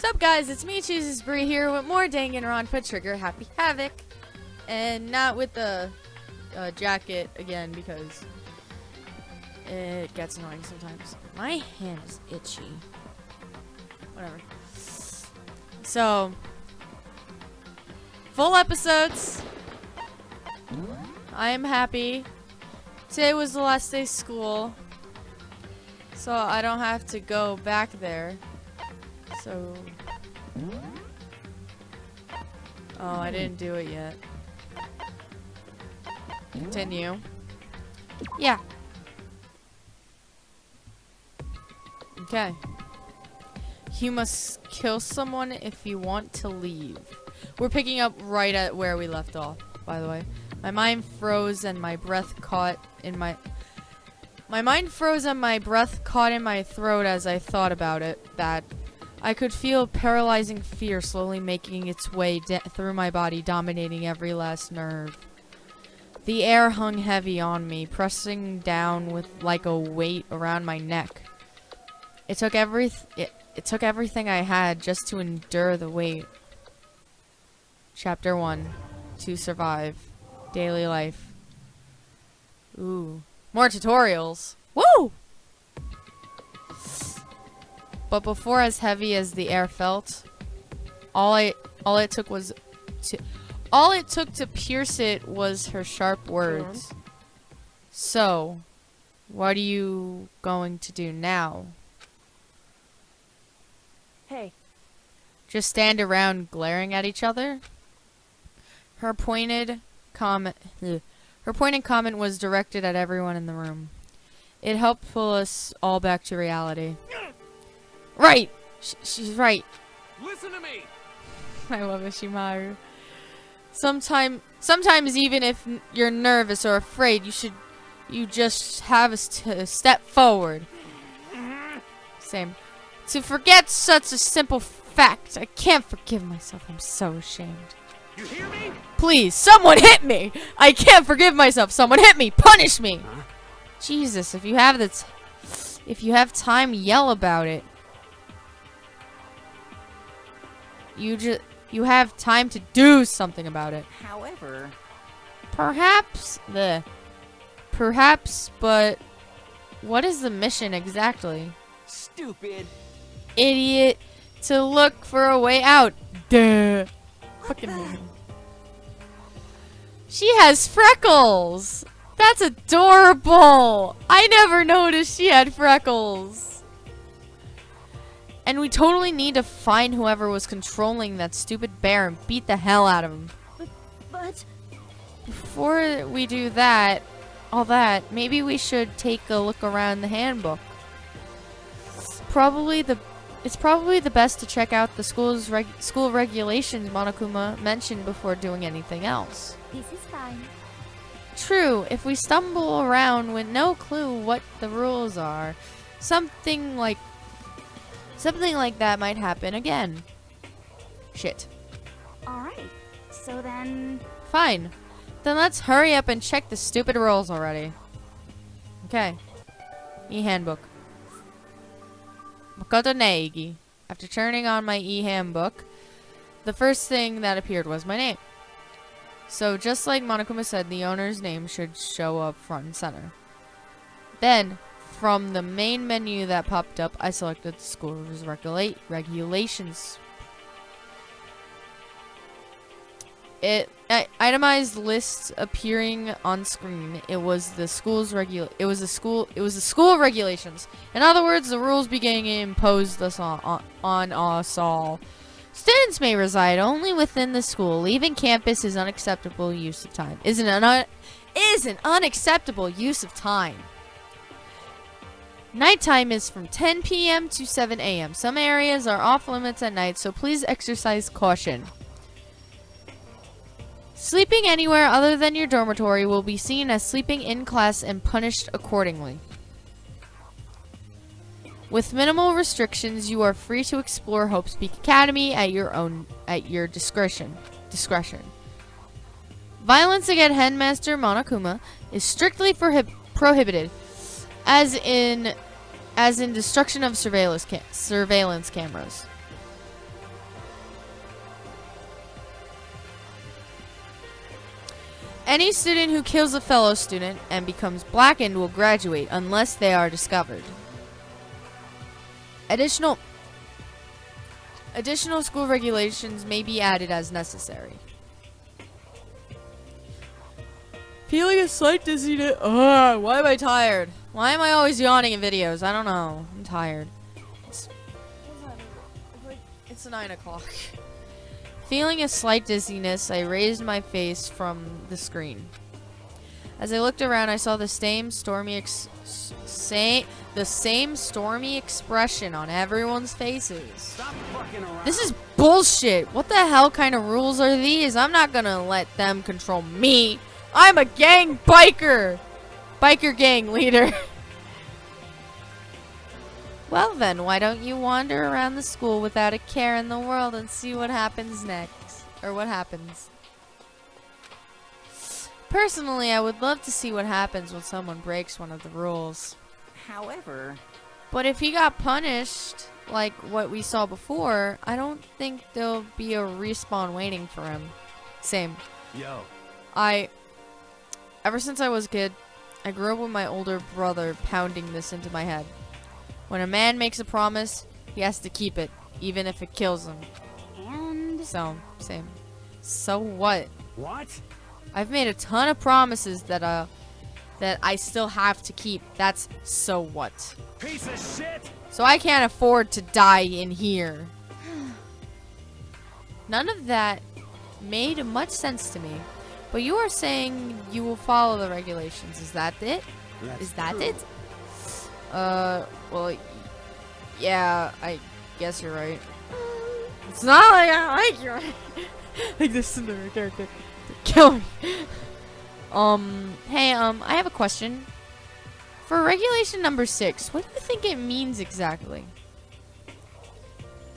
Sup guys, it's me, Cheesus here with more Dangan Ronpa Trigger Happy Havoc. And not with the jacket again because it gets annoying sometimes. My hand is itchy. Whatever. So, full episodes. I am happy. Today was the last day of school, so I don't have to go back there. So, oh, I didn't do it yet. Continue. Yeah. Okay. You must kill someone if you want to leave. We're picking up right at where we left off, by the way. My mind froze and my breath caught in my... My mind froze and my breath caught in my throat as I thought about it. That I could feel paralyzing fear slowly making its way through my body, dominating every last nerve. The air hung heavy on me, pressing down with like a weight around my neck. It took everything I had just to endure the weight. Chapter 1. To survive. Daily life. Ooh. More tutorials. Woo! But before as heavy as the air felt, all it took to pierce it was her sharp words. So, what are you going to do now? Hey. Just stand around glaring at each other? Her pointed comment was directed at everyone in the room. It helped pull us all back to reality. Right! She's right. Listen to me! I love Ishimaru. Sometimes even if you're nervous or afraid, you just have to step forward. Same. To forget such a simple fact. I can't forgive myself. I'm so ashamed. You hear me? Please, someone hit me! I can't forgive myself. Someone hit me. Punish me. Huh? Jesus, if you have time, yell about it. You have time to do something about it. However, Perhaps, but what is the mission exactly? stupid. Idiot, to look for a way out. Duh. Fucking me. She has freckles. That's adorable. I never noticed she had freckles. And we totally need to find whoever was controlling that stupid bear and beat the hell out of him. But Before we do all that, maybe we should take a look around the handbook. It's probably the best to check out the school regulations Monokuma mentioned before doing anything else. this is fine. True, if we stumble around with no clue what the rules are, something like that might happen again. Shit. Alright. So then, Fine. Then let's hurry up and check the stupid rules already. Okay. E-handbook. Makoto Neigi. After turning on my e-handbook, the first thing that appeared was my name. So just like Monokuma said, the owner's name should show up front and center. Then, from the main menu that popped up, I selected the school's regulations. Itemized lists appearing on screen. It was the school regulations. In other words, the rules being imposed on us all. Students may reside only within the school. Leaving campus is unacceptable use of time. Is an unacceptable use of time. Nighttime is from 10 p.m. to 7 a.m. Some areas are off limits at night, so please exercise caution. Sleeping anywhere other than your dormitory will be seen as sleeping in class and punished accordingly. With minimal restrictions, you are free to explore Hope Peak Academy at your discretion. Violence against Headmaster Monokuma is strictly prohibited, as in destruction of surveillance cameras. Any student who kills a fellow student and becomes blackened will graduate unless they are discovered. Additional school regulations may be added as necessary. Feeling a slight dizziness. Ugh, why am I tired? Why am I always yawning in videos? I don't know. I'm tired. It's 9 o'clock. Feeling a slight dizziness, I raised my face from the screen. As I looked around, I saw the same stormy expression on everyone's faces. Stop fucking around. This is bullshit. What the hell kind of rules are these? I'm not gonna let them control me. I'm a gang biker. Biker gang leader. Well then, why don't you wander around the school without a care in the world and see what happens next? Or what happens? Personally, I would love to see what happens when someone breaks one of the rules. However, But if he got punished, like what we saw before, I don't think there'll be a respawn waiting for him. Same. Yo. Ever since I was a kid, I grew up with my older brother pounding this into my head. When a man makes a promise, he has to keep it, even if it kills him. and So, same. So what? What? I've made a ton of promises that I still have to keep. That's so what? Piece of shit! So I can't afford to die in here. None of that made much sense to me. But you are saying you will follow the regulations. Is that it? Is that it? Well, yeah, I guess you're right. It's not like I like you. Like this is the character. Kill me. Hey, I have a question. For regulation number 6, what do you think it means exactly?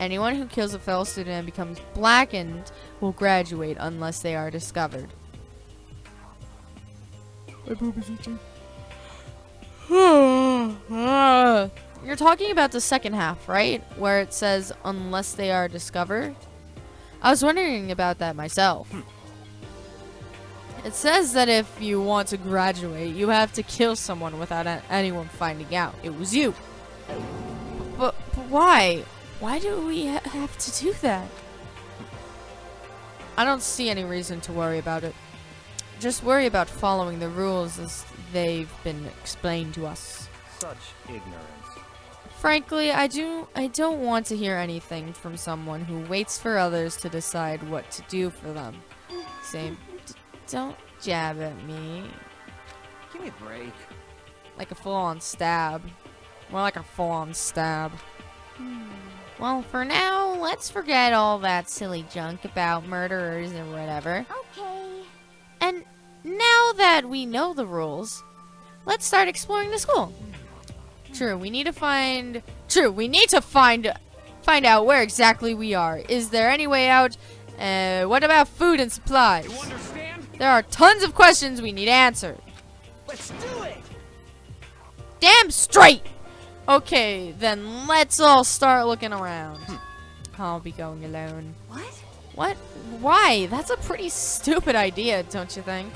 Anyone who kills a fellow student and becomes blackened will graduate unless they are discovered. My poop is itching. You're talking about the second half, right? Where it says, unless they are discovered? I was wondering about that myself. It says that if you want to graduate, you have to kill someone without anyone finding out. It was you. But why? Why do we have to do that? I don't see any reason to worry about it. Just worry about following the rules as they've been explained to us. Such ignorance. Frankly, I don't want to hear anything from someone who waits for others to decide what to do for them. Same. Don't jab at me. Give me a break. Like a full-on stab. More like a full-on stab. Well, for now, let's forget all that silly junk about murderers and whatever. okay. And now that we know the rules, let's start exploring the school. True, we need to find out where exactly we are. Is there any way out? What about food and supplies? You understand? There are tons of questions we need answered. Let's do it! Damn straight! Okay, then let's all start looking around. I'll be going alone. What? What? Why? That's a pretty stupid idea, don't you think?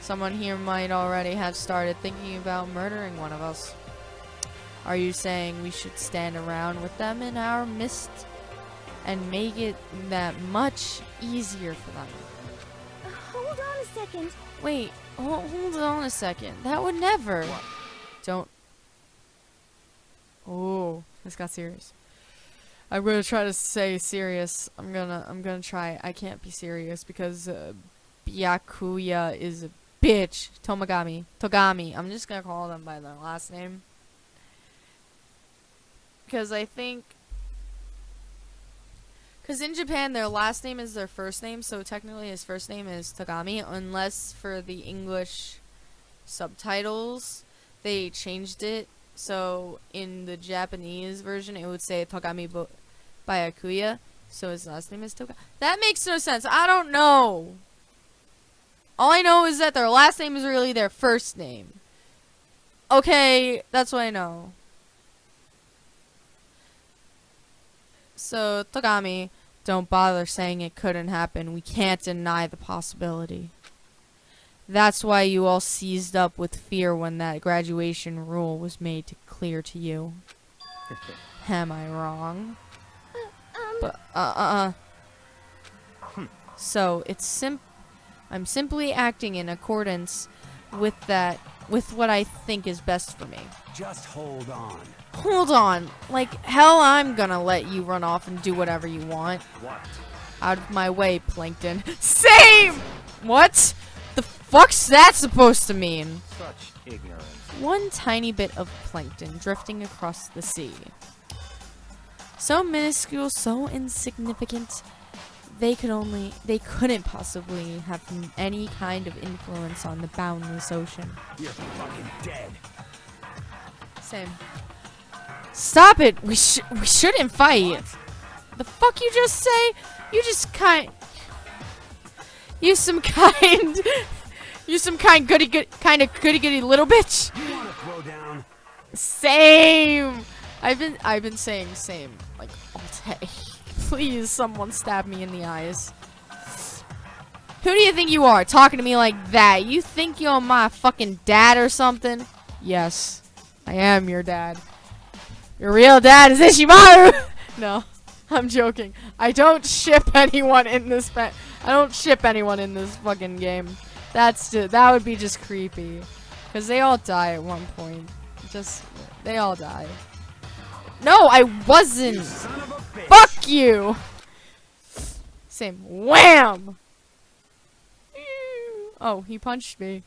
Someone here might already have started thinking about murdering one of us. Are you saying we should stand around with them in our midst and make it that much easier for them? Hold on a second. Wait, hold on a second. That would never. What? Don't. Oh, this got serious. I'm gonna try to say serious. I'm gonna try. I can't be serious because Byakuya is a bitch. Togami. I'm just gonna call them by their last name because I think. Because in Japan, their last name is their first name, so technically his first name is Togami, unless for the English subtitles, they changed it. So in the Japanese version, it would say Togami Byakuya, so his last name is Togami. That makes no sense. I don't know. All I know is that their last name is really their first name. Okay, that's what I know. So, Togami, don't bother saying it couldn't happen. We can't deny the possibility. That's why you all seized up with fear when that graduation rule was made clear to you. Am I wrong? But, So, I'm simply acting in accordance with what I think is best for me. Just hold on. Hold on. Like, hell, I'm gonna let you run off and do whatever you want. What? Out of my way, Plankton. Same! What? The fuck's that supposed to mean? Such ignorance. One tiny bit of plankton drifting across the sea. So minuscule, so insignificant, they couldn't possibly have any kind of influence on the boundless ocean. You're fucking dead. Same. Stop it! We shouldn't fight. The fuck you just say? You just You some kind goody goody little bitch. You wanna throw down? Same. I've been saying same like all day. Please, someone stab me in the eyes. Who do you think you are, talking to me like that? You think you're my fucking dad or something? Yes, I am your dad. Your real dad is Ishimaru. No, I'm joking. I don't ship anyone in this fucking game. That would be just creepy. Cause they all die at one point. They all die. No, I wasn't. You son of a bitch. Fuck you. Same. Wham. Oh, he punched me.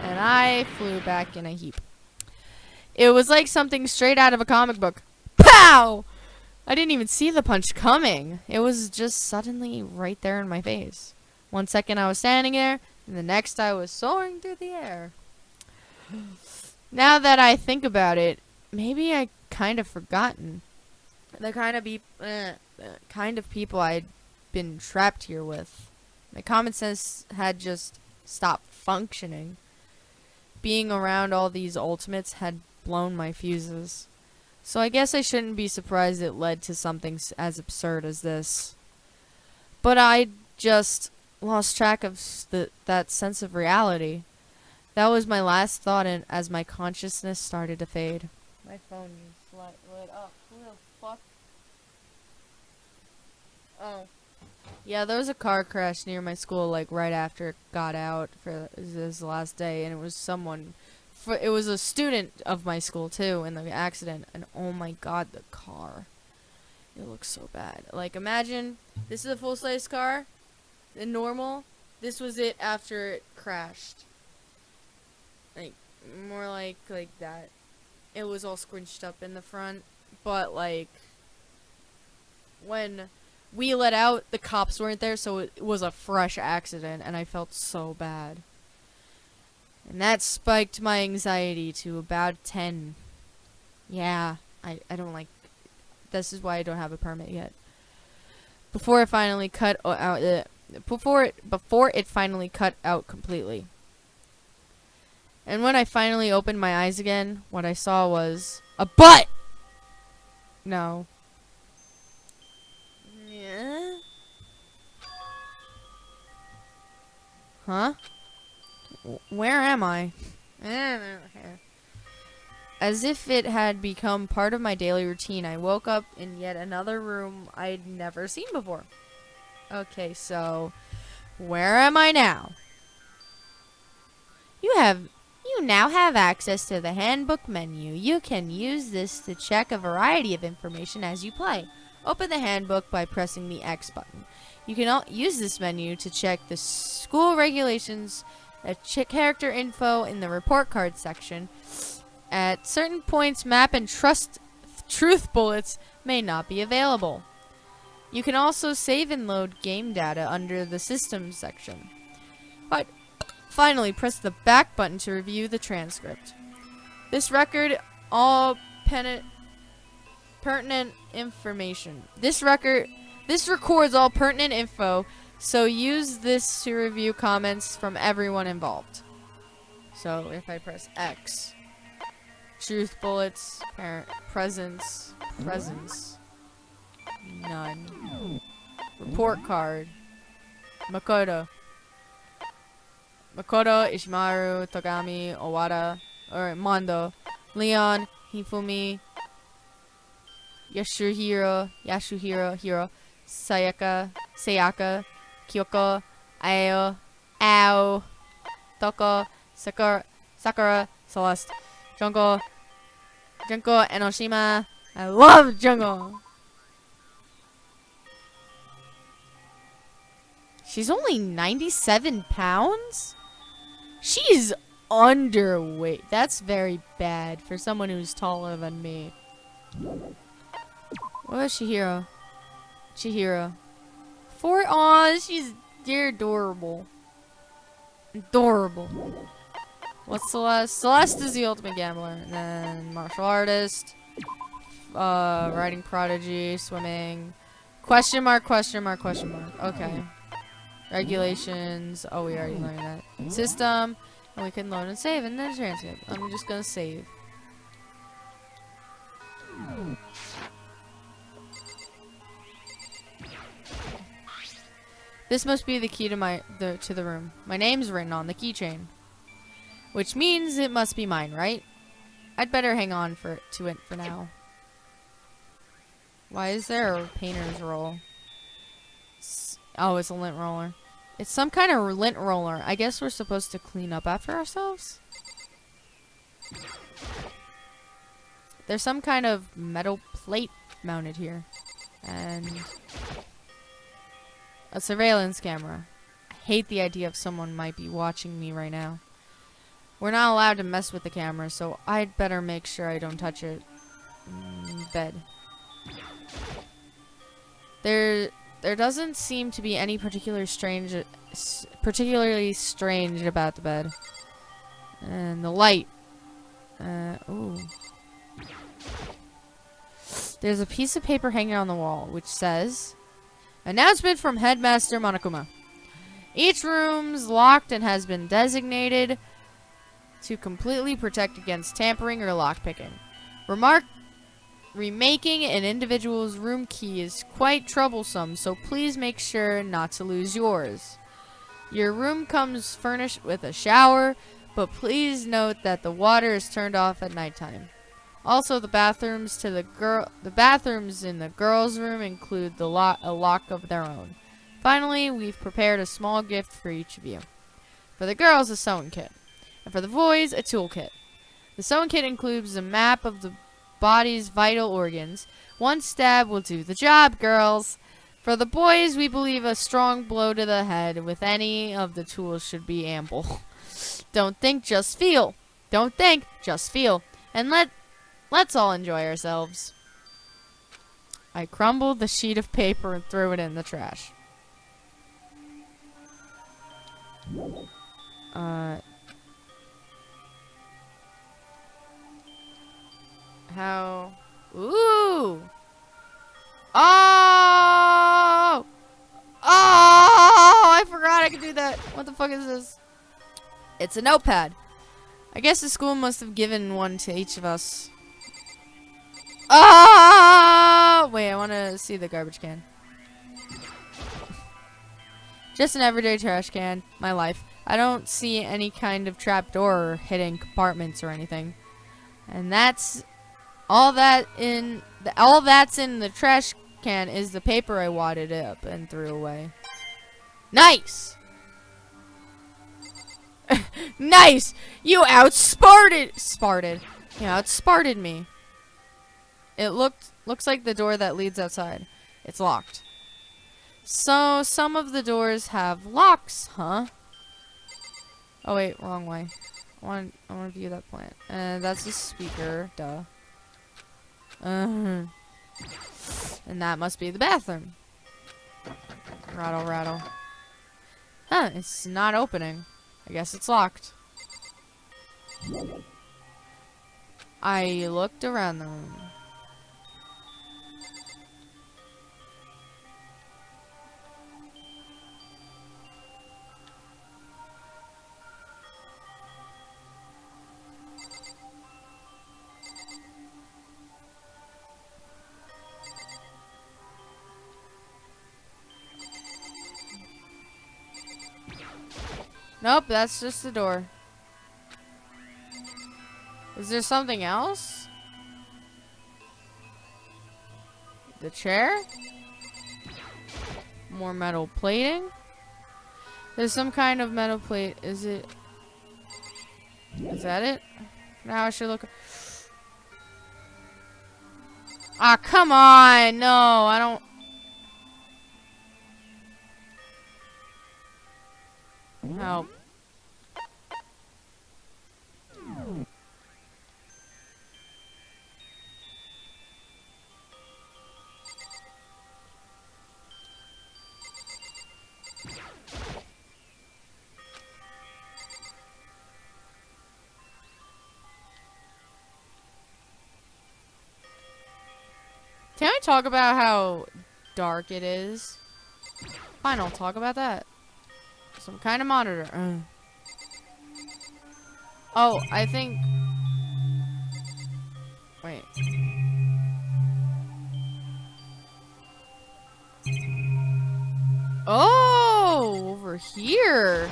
And I flew back in a heap. It was like something straight out of a comic book. Pow! I didn't even see the punch coming. It was just suddenly right there in my face. 1 second I was standing there, and the next I was soaring through the air. Now that I think about it, maybe I kind of forgotten the kind of people I'd been trapped here with. My common sense had just stopped functioning. Being around all these ultimates had blown my fuses. So I guess I shouldn't be surprised it led to something as absurd as this. But I just lost track of that sense of reality. That was my last thought as my consciousness started to fade. My phone lit up. Who the fuck? Oh. Yeah, there was a car crash near my school, like, right after it got out for this last day, and it was someone... It was a student of my school, too, in the accident, and oh my god, the car. It looks so bad. Like, imagine, this is a full-size car, and normal. This was it after it crashed. Like, more like that. It was all squinched up in the front, but, like, when we let out, the cops weren't there, so it was a fresh accident, and I felt so bad. And that spiked my anxiety to about 10. Yeah, I don't like... This is why I don't have a permit yet. Before it finally cut out... Before it finally cut out completely. And when I finally opened my eyes again, what I saw was... a butt! No. Yeah? Huh? Where am I? As if it had become part of my daily routine, I woke up in yet another room I'd never seen before. Okay, so where am I now? You now have access to the handbook menu. You can use this to check a variety of information as you play. Open the handbook by pressing the X button. You can use this menu to check the school regulations, character info in the report card section. At certain points, map and truth bullets may not be available. You can also save and load game data under the systems section. But finally, press the back button to review the transcript. This record all pertinent information. This records all pertinent info, so use this to review comments from everyone involved. So if I press X, truth bullets, presence, none. Report card, Makoto. Makoto, Ishimaru, Togami, Owada, or Mondo, Leon, Hifumi, Yasuhiro, Hiro, Sayaka, Kyoko, Ayo, Ao, Toko, Sakura, Celeste, Junko, Enoshima. I love Junko. She's only 97 pounds? She's underweight. That's very bad for someone who's taller than me. What is Chihiro? Aw, they're adorable. Adorable. What's Celeste? Celeste is the ultimate gambler. And then martial artist. Writing prodigy. Swimming. Question mark. Okay. Regulations. Oh, we already learned that. System. And we can load and save and then transcript. I'm just gonna save. This must be the key to the room. My name's written on the keychain. Which means it must be mine, right? I'd better hang on to it for now. Why is there a painter's roll? Oh, it's a lint roller. It's some kind of lint roller. I guess we're supposed to clean up after ourselves? There's some kind of metal plate mounted here. And a surveillance camera. I hate the idea of someone might be watching me right now. We're not allowed to mess with the camera, so I'd better make sure I don't touch it. Bed. There doesn't seem to be any particularly strange about the bed. And the light. Ooh. There's a piece of paper hanging on the wall, which says, announcement from Headmaster Monokuma. Each room's locked and has been designated to completely protect against tampering or lockpicking. Remaking an individual's room key is quite troublesome, so please make sure not to lose yours. Your room comes furnished with a shower, but please note that the water is turned off at nighttime. Also, the bathrooms in the girls' room include a lock of their own. Finally, we've prepared a small gift for each of you. For the girls, a sewing kit, and for the boys, a toolkit. The sewing kit includes a map of the body's vital organs. One stab will do the job, girls. For the boys, we believe a strong blow to the head with any of the tools should be ample. Don't think, just feel. Don't think, just feel. And let's all enjoy ourselves. I crumbled the sheet of paper and threw it in the trash. How? Ooh! Oh! Oh! I forgot I could do that. What the fuck is this? It's a notepad. I guess the school must have given one to each of us. Oh! Wait, I want to see the garbage can. Just an everyday trash can. My life. I don't see any kind of trapdoor or hidden compartments or anything. And that's all that's in the trash can is the paper I wadded up and threw away. Nice! Nice! You outsmarted me. It looks like the door that leads outside. It's locked. So some of the doors have locks, huh? Oh wait, wrong way. I want to view that plant. That's the speaker, duh. And that must be the bathroom. Rattle, rattle. Huh, it's not opening. I guess it's locked. I looked around the room. Nope, that's just the door. Is there something else? The chair? More metal plating? There's some kind of metal plate. Is it? Is that it? Now I should look. Ah, come on! No, I don't. Help. Can I talk about how dark it is? Fine, I'll talk about that. Some kind of monitor. Oh, I think... Wait. Oh, over here.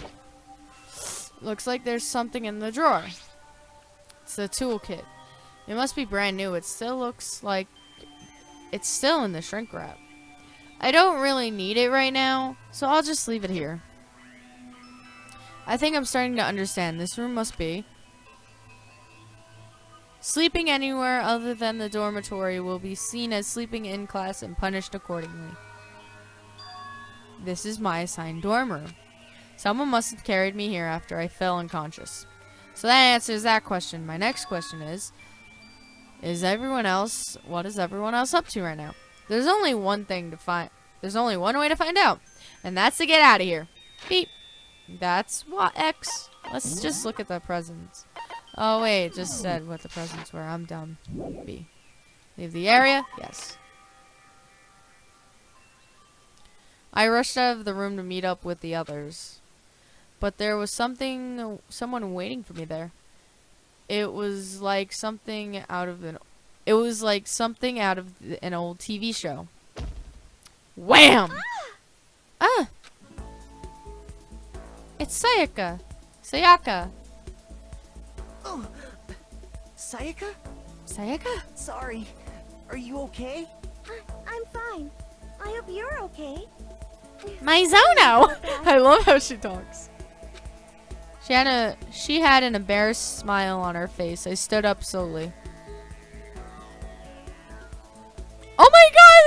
Looks like there's something in the drawer. It's a toolkit. It must be brand new. It still looks like it's still in the shrink wrap. I don't really need it right now, so I'll just leave it here. I think I'm starting to understand. This room must be... Sleeping anywhere other than the dormitory will be seen as sleeping in class and punished accordingly. This is my assigned dorm room. Someone must have carried me here after I fell unconscious. So that answers that question. My next question is everyone else, what is everyone else up to right now? There's only one thing to find. There's only one way to find out, and that's to get out of here. Beep. That's what X. Let's just look at the presents. Oh wait, it just said what the presents were. I'm dumb. B. Leave the area? Yes. I rushed out of the room to meet up with the others. But there was someone waiting for me there. It was like something out of an old TV show. Wham! Ah! It's Sayaka. Sayaka. Oh, Sayaka? Sayaka? Sorry. Are you okay? I'm fine. I hope you're okay. Maizono! I love how she talks. She had an embarrassed smile on her face. I stood up slowly. Oh my god!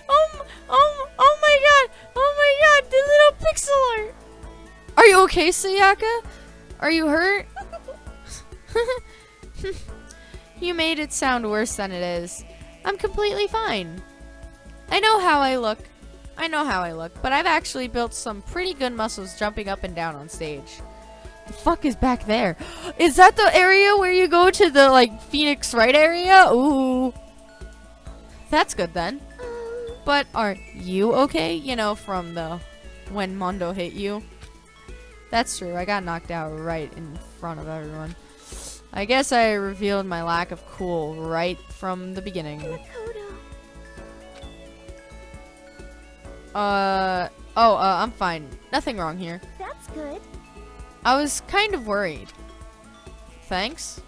Oh my god! Oh my god! The little pixel art! Are you okay, Sayaka? Are you hurt? You made it sound worse than it is. I'm completely fine. I know how I look, but I've actually built some pretty good muscles jumping up and down on stage. The fuck is back there? Is that the area where you go to the, like, Phoenix Wright area? Ooh. That's good then. But are you okay? You know, from the when Mondo hit you. That's true. I got knocked out right in front of everyone. I guess I revealed my lack of cool right from the beginning. I'm fine. Nothing wrong here. That's good. I was kind of worried. Thanks.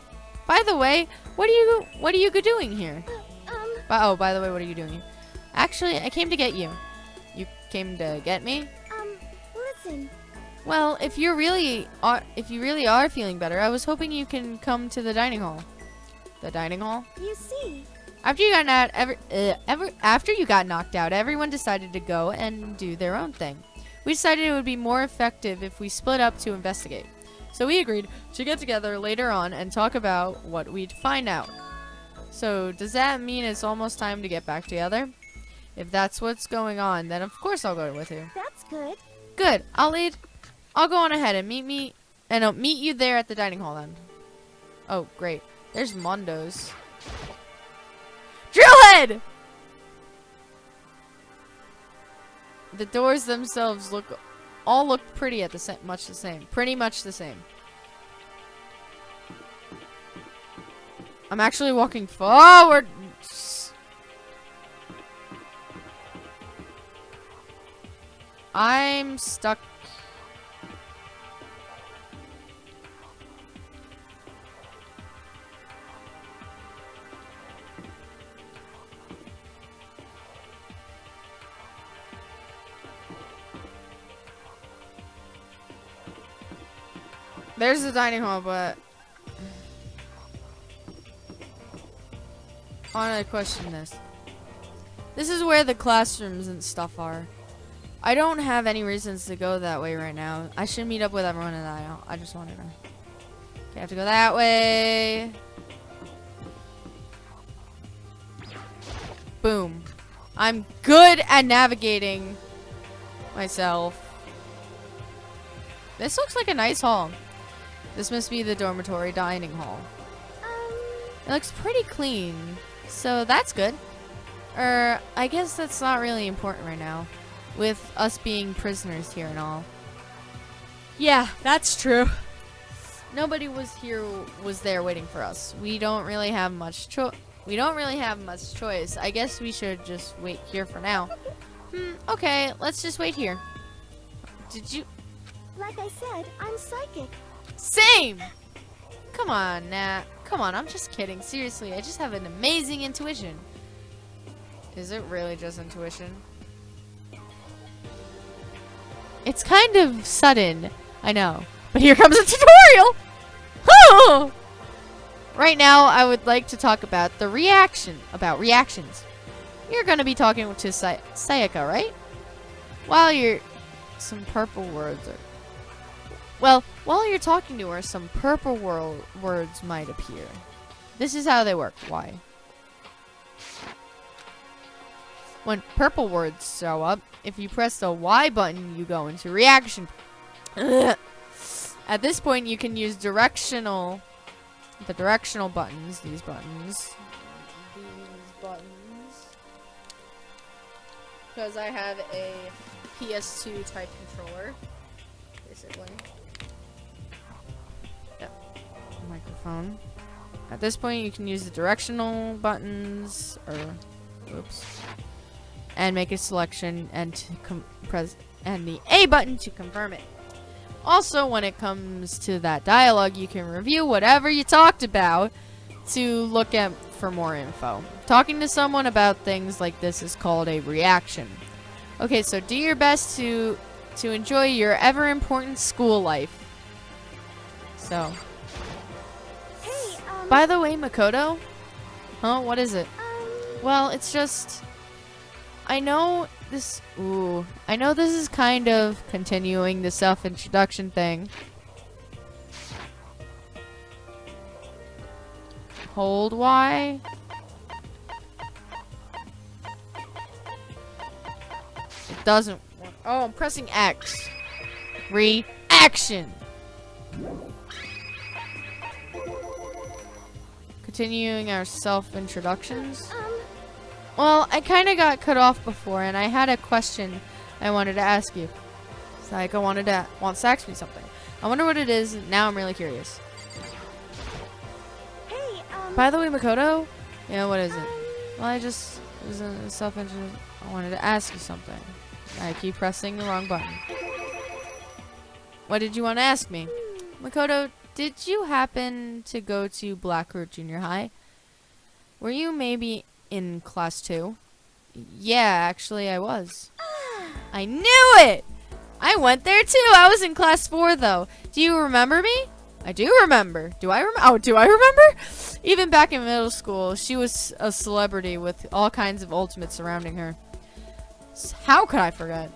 By the way, what are you doing here? By the way, what are you doing here? Actually, I came to get you. You came to get me? Listen. Well, if you really are feeling better, I was hoping you can come to the dining hall. The dining hall? You see. After you got knocked out, everyone decided to go and do their own thing. We decided it would be more effective if we split up to investigate. So we agreed to get together later on and talk about what we'd find out. So does that mean it's almost time to get back together? If that's what's going on, then of course I'll go with you. That's good. Good. I'll go on ahead and I'll meet you there at the dining hall then. Oh, great. There's Mondo's. Drillhead! The doors themselves all look pretty much the same. Pretty much the same. I'm actually walking forward. I'm stuck. There's the dining hall, but I want to question this. This is where the classrooms and stuff are. I don't have any reasons to go that way right now. I should meet up with everyone in that. I just wanted to. Okay, I have to go that way. Boom. I'm good at navigating myself. This looks like a nice hall. This must be the dormitory dining hall. It looks pretty clean, so that's good. I guess that's not really important right now, with us being prisoners here and all. Yeah, that's true. Nobody was there waiting for us. We don't really have much choice. I guess we should just wait here for now. Okay, let's just wait here. Did you? Like I said, I'm psychic. Same! Come on, Nat. Come on, I'm just kidding. Seriously, I just have an amazing intuition. Is it really just intuition? It's kind of sudden, I know. But here comes a tutorial! Oh! Right now, I would like to talk about reactions. You're gonna be talking to Sayaka, right? While you're talking to her, some purple words might appear. This is how they work. Why? When purple words show up, if you press the Y button, you go into reaction. At this point, you can use the directional buttons. These buttons. Because I have a PS2 type controller, basically. Yep. Microphone. At this point, you can use the directional buttons, and make a selection, and press the A button to confirm it. Also, when it comes to that dialogue, you can review whatever you talked about to look at for more info. Talking to someone about things like this is called a reaction. Okay, so do your best to enjoy your ever important school life. So, Hey, by the way, Makoto? Huh? What is it? Well, it's just I know this is kind of continuing the self-introduction thing. Hold Y. It doesn't work. Oh, I'm pressing X. Reaction. Continuing our self-introductions. Well, I kind of got cut off before, and I had a question I wanted to ask you. Sayaka wants to ask me something. I wonder what it is. Now I'm really curious. Hey, By the way, Makoto? Yeah, what is it? Well, it was a self-introduction. I wanted to ask you something. I keep pressing the wrong button. What did you want to ask me? Makoto, did you happen to go to Blackroot Junior High? Were you maybe in class 2? Yeah, actually I was. I knew it! I went there too. I was in class 4 though. Do you remember me? I do remember. Do I remember? Even back in middle school, she was a celebrity with all kinds of ultimates surrounding her. How could I forget?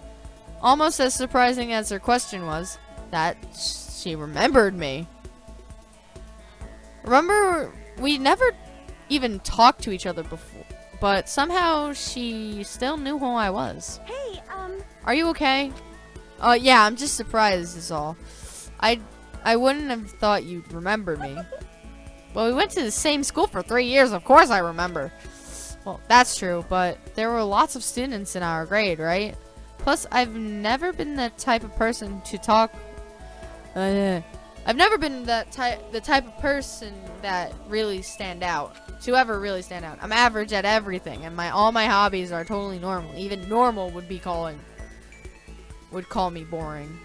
Almost as surprising as her question was, that she remembered me. Remember, we never even talked to each other before, but somehow she still knew who I was. Hey, Are you okay? Yeah, I'm just surprised is all. I wouldn't have thought you'd remember me. Well, we went to the same school for 3 years, of course I remember. Well, that's true, but there were lots of students in our grade, right? Plus, I've never been the type of person to talk. I've never been the type of person that really stand out. To ever really stand out. I'm average at everything, and all my hobbies are totally normal. Even normal would call me boring.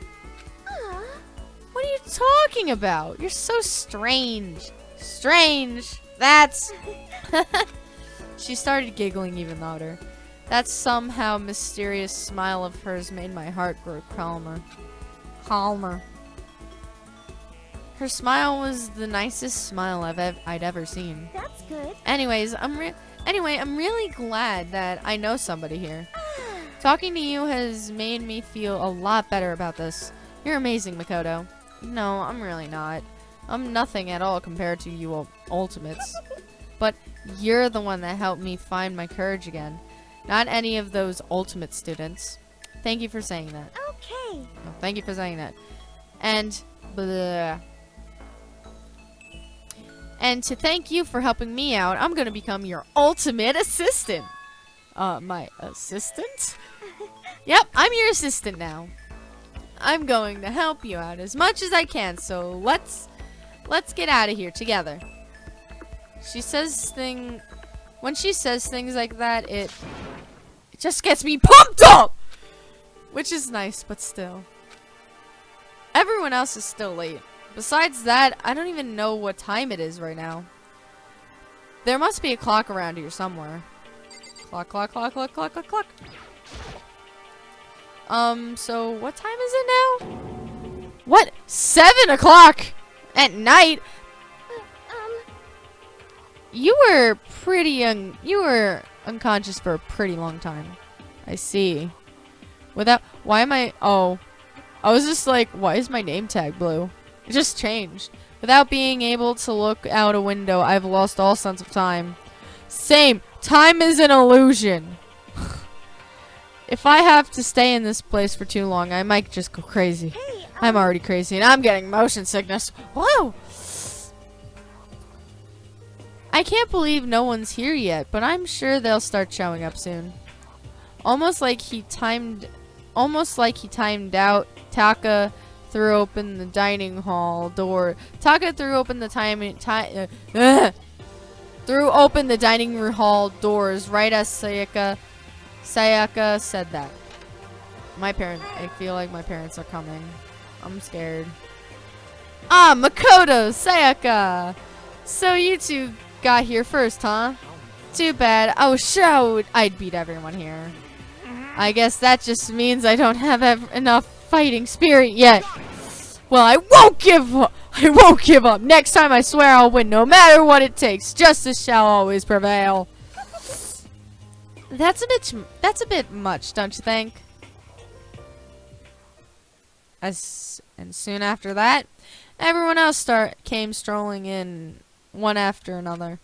What are you talking about? You're so strange. Strange. That's. She started giggling even louder. That somehow mysterious smile of hers made my heart grow calmer. Calmer. Her smile was the nicest smile I'd ever seen. That's good. Anyways, I'm really glad that I know somebody here. Talking to you has made me feel a lot better about this. You're amazing, Makoto. No, I'm really not. I'm nothing at all compared to you ultimates. But you're the one that helped me find my courage again. Not any of those ultimate students. Thank you for saying that. Okay. No, thank you for saying that. And blah. And to thank you for helping me out, I'm gonna become your ultimate assistant. My assistant? Yep, I'm your assistant now. I'm going to help you out as much as I can, so let's get out of here together. When she says things like that, it just gets me pumped up! Which is nice, but still. Everyone else is still late. Besides that, I don't even know what time it is right now. There must be a clock around here somewhere. Clock, clock, clock, clock, clock, clock, clock. So what time is it now? What? 7 o'clock at night? You were you were unconscious for a pretty long time. I see. Why am I, I was just like, why is my name tag blue? It just changed. Without being able to look out a window, I've lost all sense of time. Same. Time is an illusion. If I have to stay in this place for too long, I might just go crazy. Hey, I'm already crazy, and I'm getting motion sickness. Whoa! I can't believe no one's here yet, but I'm sure they'll start showing up soon. Almost like he timed out. Taka threw open the dining hall door. Taka threw open the dining room hall doors right as Sayaka said that. I feel like my parents are coming. I'm scared. Ah, Makoto, Sayaka. So you two got here first, huh? Too bad. I was sure I'd beat everyone here. I guess that just means I don't have enough fighting spirit yet. Well, I won't give up. I won't give up. Next time I swear I'll win no matter what it takes. Justice shall always prevail. That's a bit much, don't you think? And soon after that, everyone else came strolling in, one after another.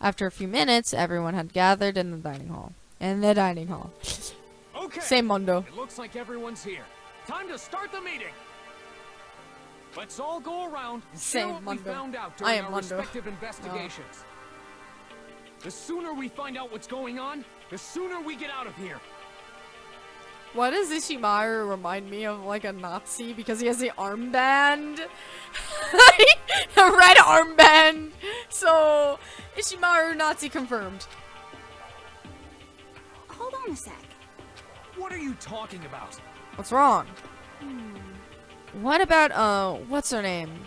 After a few minutes, everyone had gathered in the dining hall. Okay. Same Mondo. It looks like everyone's here. Time to start the meeting. Let's all go around and share Same what Mondo. we found out I during am our Mondo. respective investigations. The sooner we find out what's going on, the sooner we get out of here. Why does Ishimaru remind me of like a Nazi? Because he has the armband. A red armband. So, Ishimaru Nazi confirmed. Hold on a sec. What are you talking about? What's wrong? What about, what's her name?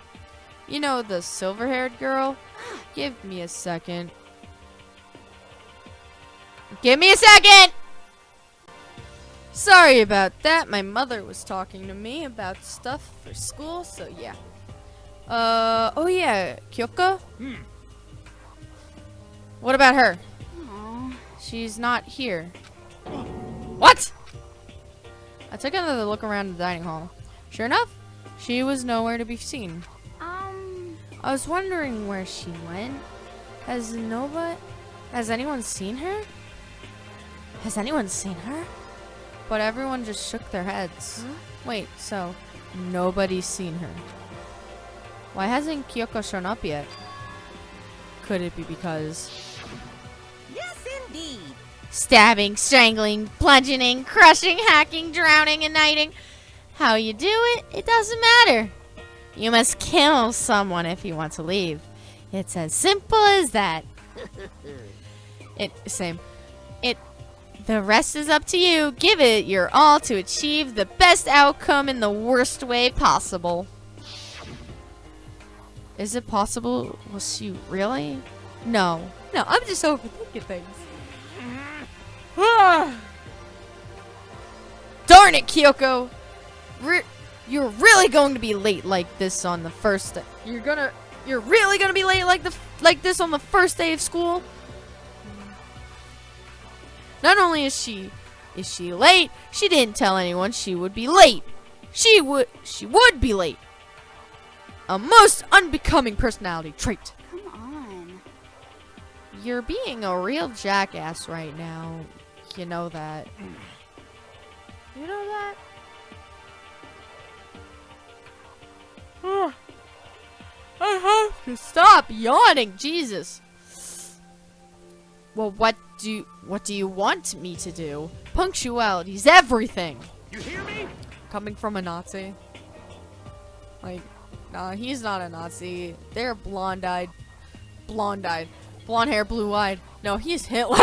You know, the silver-haired girl? Give me a second. Give me a second! Sorry about that. My mother was talking to me about stuff for school, so yeah. Oh yeah, Kyoko? What about her? Aw. She's not here. What? I took another look around the dining hall. Sure enough, she was nowhere to be seen. I was wondering where she went. Has anyone seen her? Has anyone seen her? But everyone just shook their heads. Huh? Wait, so nobody's seen her. Why hasn't Kyoko shown up yet? Could it be because... Yes, indeed. Stabbing, strangling, bludgeoning, crushing, hacking, drowning, and knighting. How you do it, it doesn't matter. You must kill someone if you want to leave. It's as simple as that. The rest is up to you. Give it your all to achieve the best outcome in the worst way possible. Is it possible? Was she really? No, I'm just overthinking things. Darn it, Kyoko! You're really going to be late like this on the first day. You're really gonna be late like this on the first day of school? Not only is she late, she didn't tell anyone she would be late. She would be late. A most unbecoming personality trait. Come on. You're being a real jackass right now. You know that. You know that? I have to stop yawning, Jesus. Well, what do you want me to do? Punctuality's everything. You hear me? Coming from a Nazi. Like, nah, he's not a Nazi. They're blonde-eyed. Blonde hair, blue-eyed. No, he's Hitler.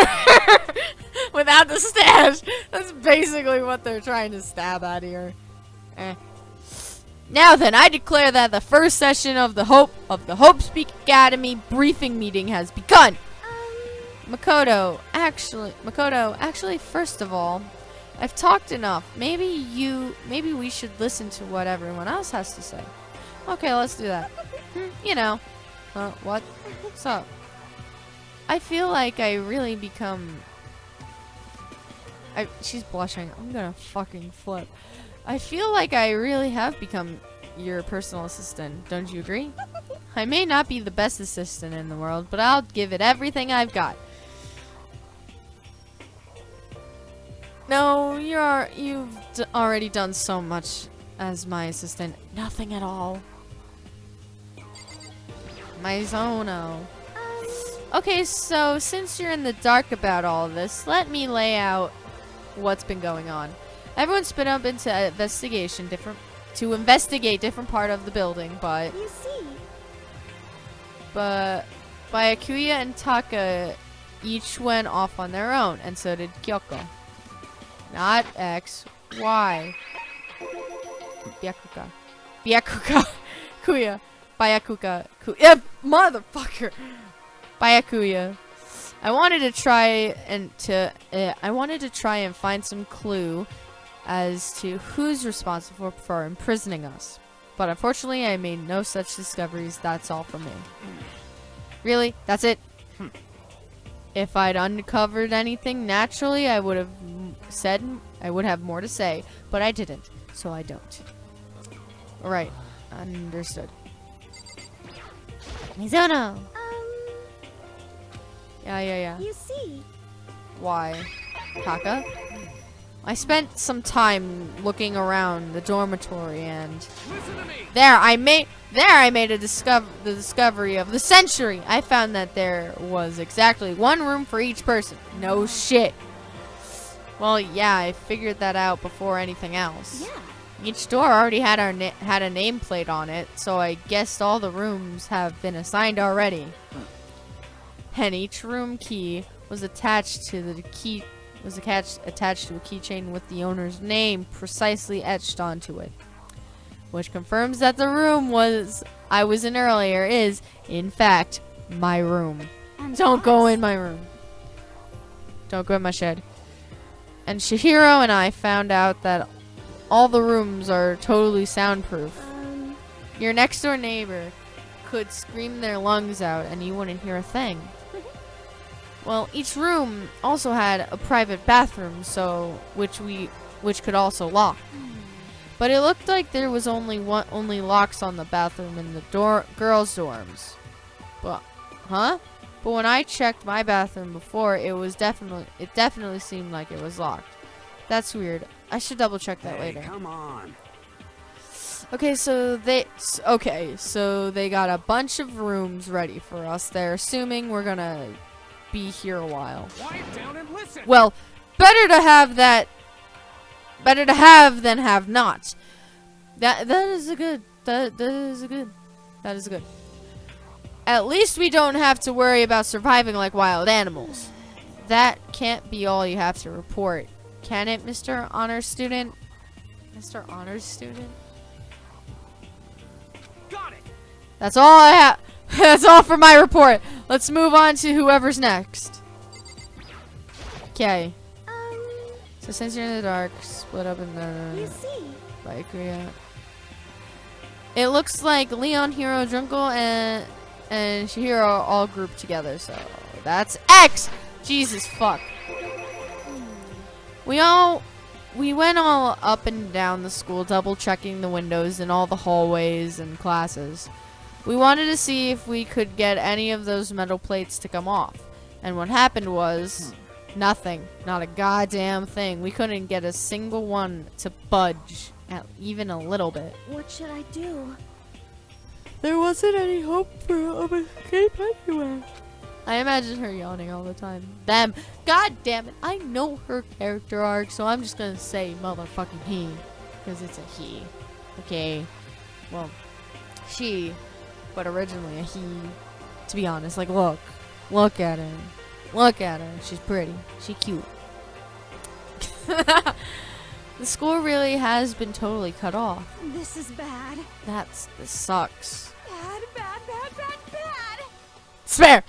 Without the stash. That's basically what they're trying to stab at here. Now then, I declare that the first session of the Hope Speak Academy briefing meeting has begun. Makoto, actually, first of all, I've talked enough. Maybe we should listen to what everyone else has to say. Okay, let's do that. You know. What? What's up? I feel like I really become... she's blushing. I'm gonna fucking flip. I feel like I really have become your personal assistant. Don't you agree? I may not be the best assistant in the world, but I'll give it everything I've got. No, you've already done so much as my assistant. Nothing at all. My Zono. Okay, so since you're in the dark about all this, let me lay out what's been going on. Everyone's split up into to investigate different part of the building, but You see. Byakuya and Taka each went off on their own, and so did Kyoko. Not X, Y. Byakuya. Kuya. Byakuya. Motherfucker. Byakuya. I wanted to try and find some clue as to who's responsible for imprisoning us. But unfortunately, I made no such discoveries. That's all for me. Really? That's it? If I'd uncovered anything, naturally, I would have more to say, but I didn't, so I don't. Alright, understood. Mizuno! Yeah. You see. Why? Taka? I spent some time looking around the dormitory and Listen to me. there I made the discovery of the century. I found that there was exactly one room for each person. No shit. Well, yeah, I figured that out before anything else. Yeah. Each door already had a nameplate on it, so I guessed all the rooms have been assigned already. And each room key was attached to a keychain with the owner's name precisely etched onto it, which confirms that the room I was in earlier is, in fact, my room. And Don't go ours. in my room. Don't go in my shed. And Shihiro and I found out that all the rooms are totally soundproof. Your next door neighbor could scream their lungs out and you wouldn't hear a thing. Well, each room also had a private bathroom, which could also lock. But it looked like there was only locks on the bathroom in the girls' dorms. But when I checked my bathroom before, it definitely seemed like it was locked. That's weird. I should double check that later. Come on. Okay, so they got a bunch of rooms ready for us. They're assuming we're gonna be here a while. Quiet down and listen. Well, better to have than have not. That is good. At least we don't have to worry about surviving like wild animals. That can't be all you have to report, can it, Mr. Honors Student? Mr. Honors Student? Got it. That's all I have. That's all for my report. Let's move on to whoever's next. Okay. So since you're in the dark, split up in You the see. Byakuya. It looks like Leon, Hero, Drunkle, and Shihiro are all grouped together. So that's X. Jesus fuck. We went all up and down the school, double checking the windows in all the hallways and classes. We wanted to see if we could get any of those metal plates to come off. And what happened was nothing. Not a goddamn thing. We couldn't get a single one to budge, even a little bit. What should I do? There wasn't any hope for escape anywhere. I imagine her yawning all the time. Them. God damn it. I know her character arc, so I'm just gonna say motherfucking he. Because it's a he. Okay. Well, she, but originally a he. To be honest, like, look. Look at her. Look at her. She's pretty. She's cute. The school really has been totally cut off. This is bad. This sucks. Bad, bad, bad, bad, bad. Spare!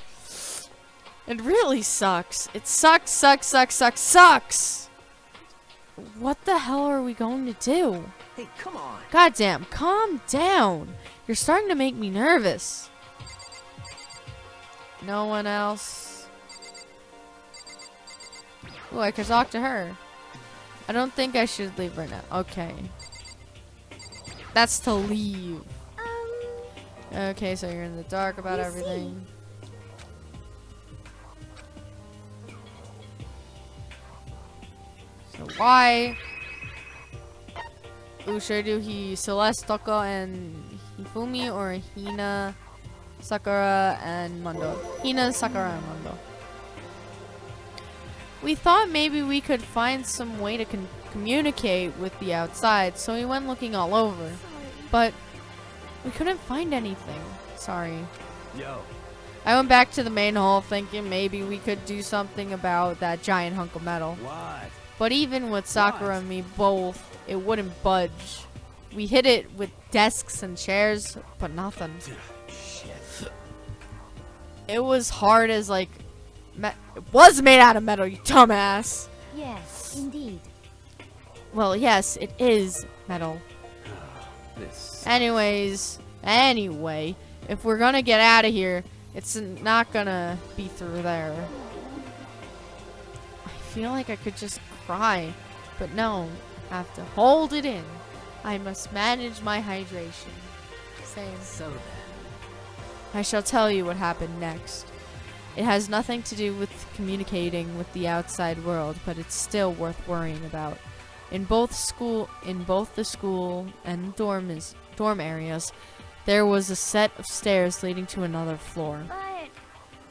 It really sucks. It sucks, sucks, sucks, sucks, sucks! What the hell are we going to do? Hey, come on. Goddamn, calm down. You're starting to make me nervous. No one else. Oh, I could talk to her. I don't think I should leave right now. Okay. That's to leave. Okay, so you're in the dark about everything. So why? Should I do Celeste, Toko, and Hifumi, or Hina, Sakura, and Mundo? Hina, Sakura, and Mundo. We thought maybe we could find some way to communicate with the outside, so we went looking all over. But we couldn't find anything. Sorry. Yo. I went back to the main hall thinking maybe we could do something about that giant hunk of metal. What? But even with Sakura and me both, it wouldn't budge. We hit it with desks and chairs, but nothing. Shit. It was hard as like... it was made out of metal, you dumbass! Yes, indeed. Well, yes, it is metal. This. Anyway, if we're gonna get out of here, it's not gonna be through there. I feel like I could just cry, but no, I have to hold it in. I must manage my hydration. Same. So then. I shall tell you what happened next. It has nothing to do with communicating with the outside world, but it's still worth worrying about. In both the school and dorm areas, there was a set of stairs leading to another floor.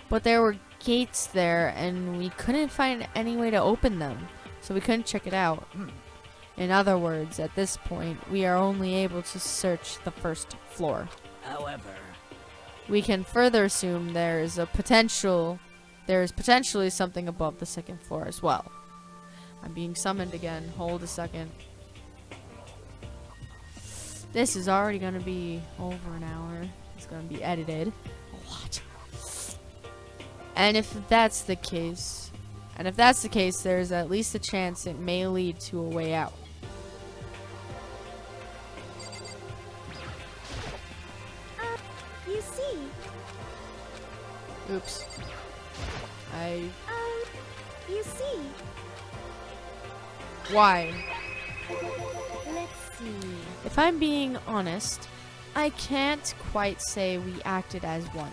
But there were gates there, and we couldn't find any way to open them, so we couldn't check it out. In other words, at this point, we are only able to search the first floor. However, We can further assume there is potentially something above the second floor as well. I'm being summoned again. Hold a second. This is already going to be over an hour. It's going to be edited a lot. And if that's the case, there's at least a chance it may lead to a way out. You see. Oops. You see. Why? Let's see. If I'm being honest, I can't quite say we acted as one.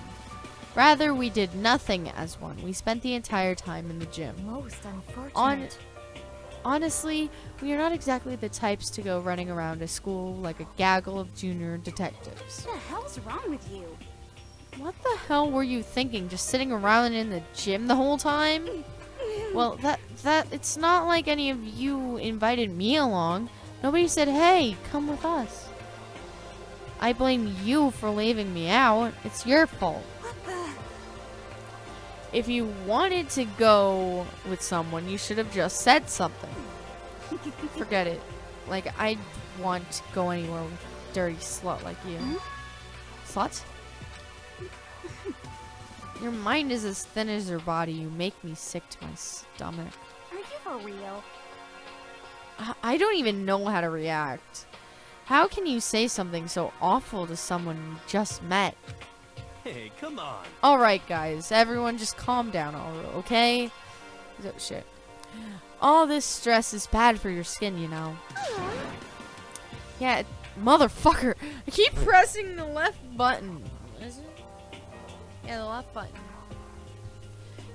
Rather, we did nothing as one. We spent the entire time in the gym. Most unfortunate. Honestly, we are not exactly the types to go running around a school like a gaggle of junior detectives. What the hell's wrong with you? What the hell were you thinking? Just sitting around in the gym the whole time? Well, it's not like any of you invited me along. Nobody said, hey, come with us. I blame you for leaving me out. It's your fault. What the? If you wanted to go with someone, you should have just said something. Forget it. Like, I want to go anywhere with a dirty slut like you. Slut? Your mind is as thin as your body. You make me sick to my stomach. Are you for real? I don't even know how to react. How can you say something so awful to someone you just met? Hey, come on. Alright, guys. Everyone just calm down, okay? Oh, shit. All this stress is bad for your skin, you know. Yeah, motherfucker. I keep pressing the left button. Is it? Yeah, the left button.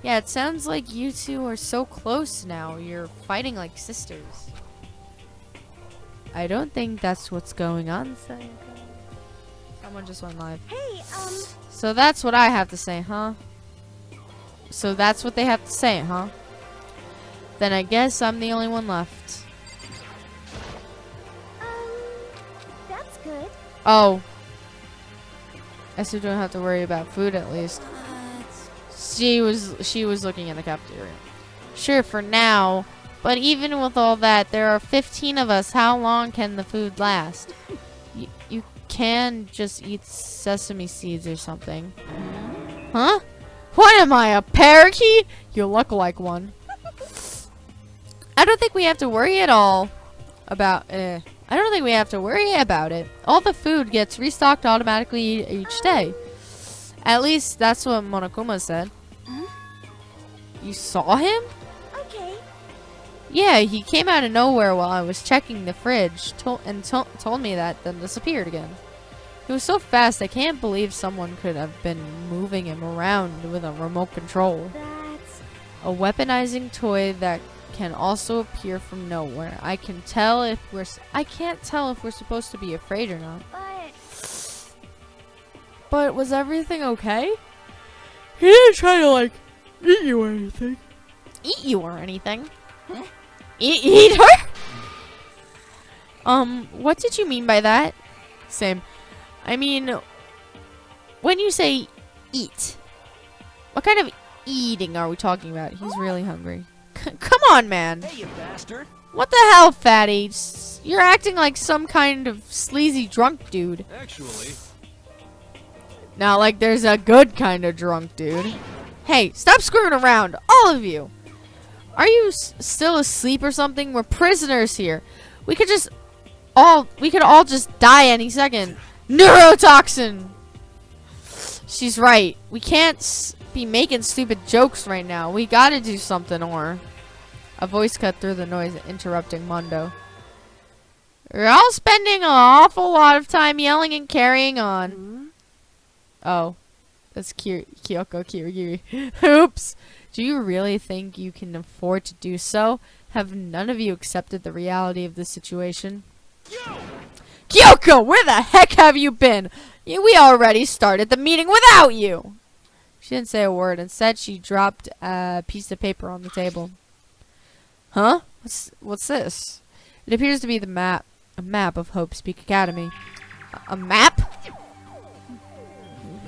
Yeah, it sounds like you two are so close now. You're fighting like sisters. I don't think that's what's going on, Sayaka. Someone just went live. Hey, So that's what I have to say, huh? So that's what they have to say, huh? Then I guess I'm the only one left. that's good. Oh. I still don't have to worry about food at least. She was looking in the cafeteria. Sure, for now. But even with all that, there are 15 of us. How long can the food last? You can just eat sesame seeds or something. Huh? What am I, a parakeet? You look like one. I don't think we have to worry at all about I don't think we have to worry about it. All the food gets restocked automatically each day. At least that's what Monokuma said. You saw him? Okay. Yeah, he came out of nowhere while I was checking the fridge told me that, then disappeared again. He was so fast, I can't believe someone could have been moving him around with a remote control. That's... A weaponizing toy that can also appear from nowhere. I can't tell if we're supposed to be afraid or not. But was everything okay? He didn't try to like eat you or anything. Eat you or anything? Eat her? What did you mean by that? Same. I mean, when you say eat, what kind of eating are we talking about? He's really hungry. Come on, man. Hey, you bastard. What the hell, fatty? You're acting like some kind of sleazy drunk dude. Actually, Now, like, there's a good kind of drunk dude. Hey, stop screwing around, all of you. Are you still asleep or something? We're prisoners here. We could all just die any second. Neurotoxin. She's right. We can't be making stupid jokes right now. We gotta do something, or... A voice cut through the noise, interrupting Mondo. You're all spending an awful lot of time yelling and carrying on. Oh. That's Kyoko Kirigiri. Oops. Do you really think you can afford to do so? Have none of you accepted the reality of the situation? Kyoko, where the heck have you been? We already started the meeting without you. She didn't say a word. Instead, she dropped a piece of paper on the table. Huh? What's this? It appears to be the map. A map of Hope's Peak Academy. A map?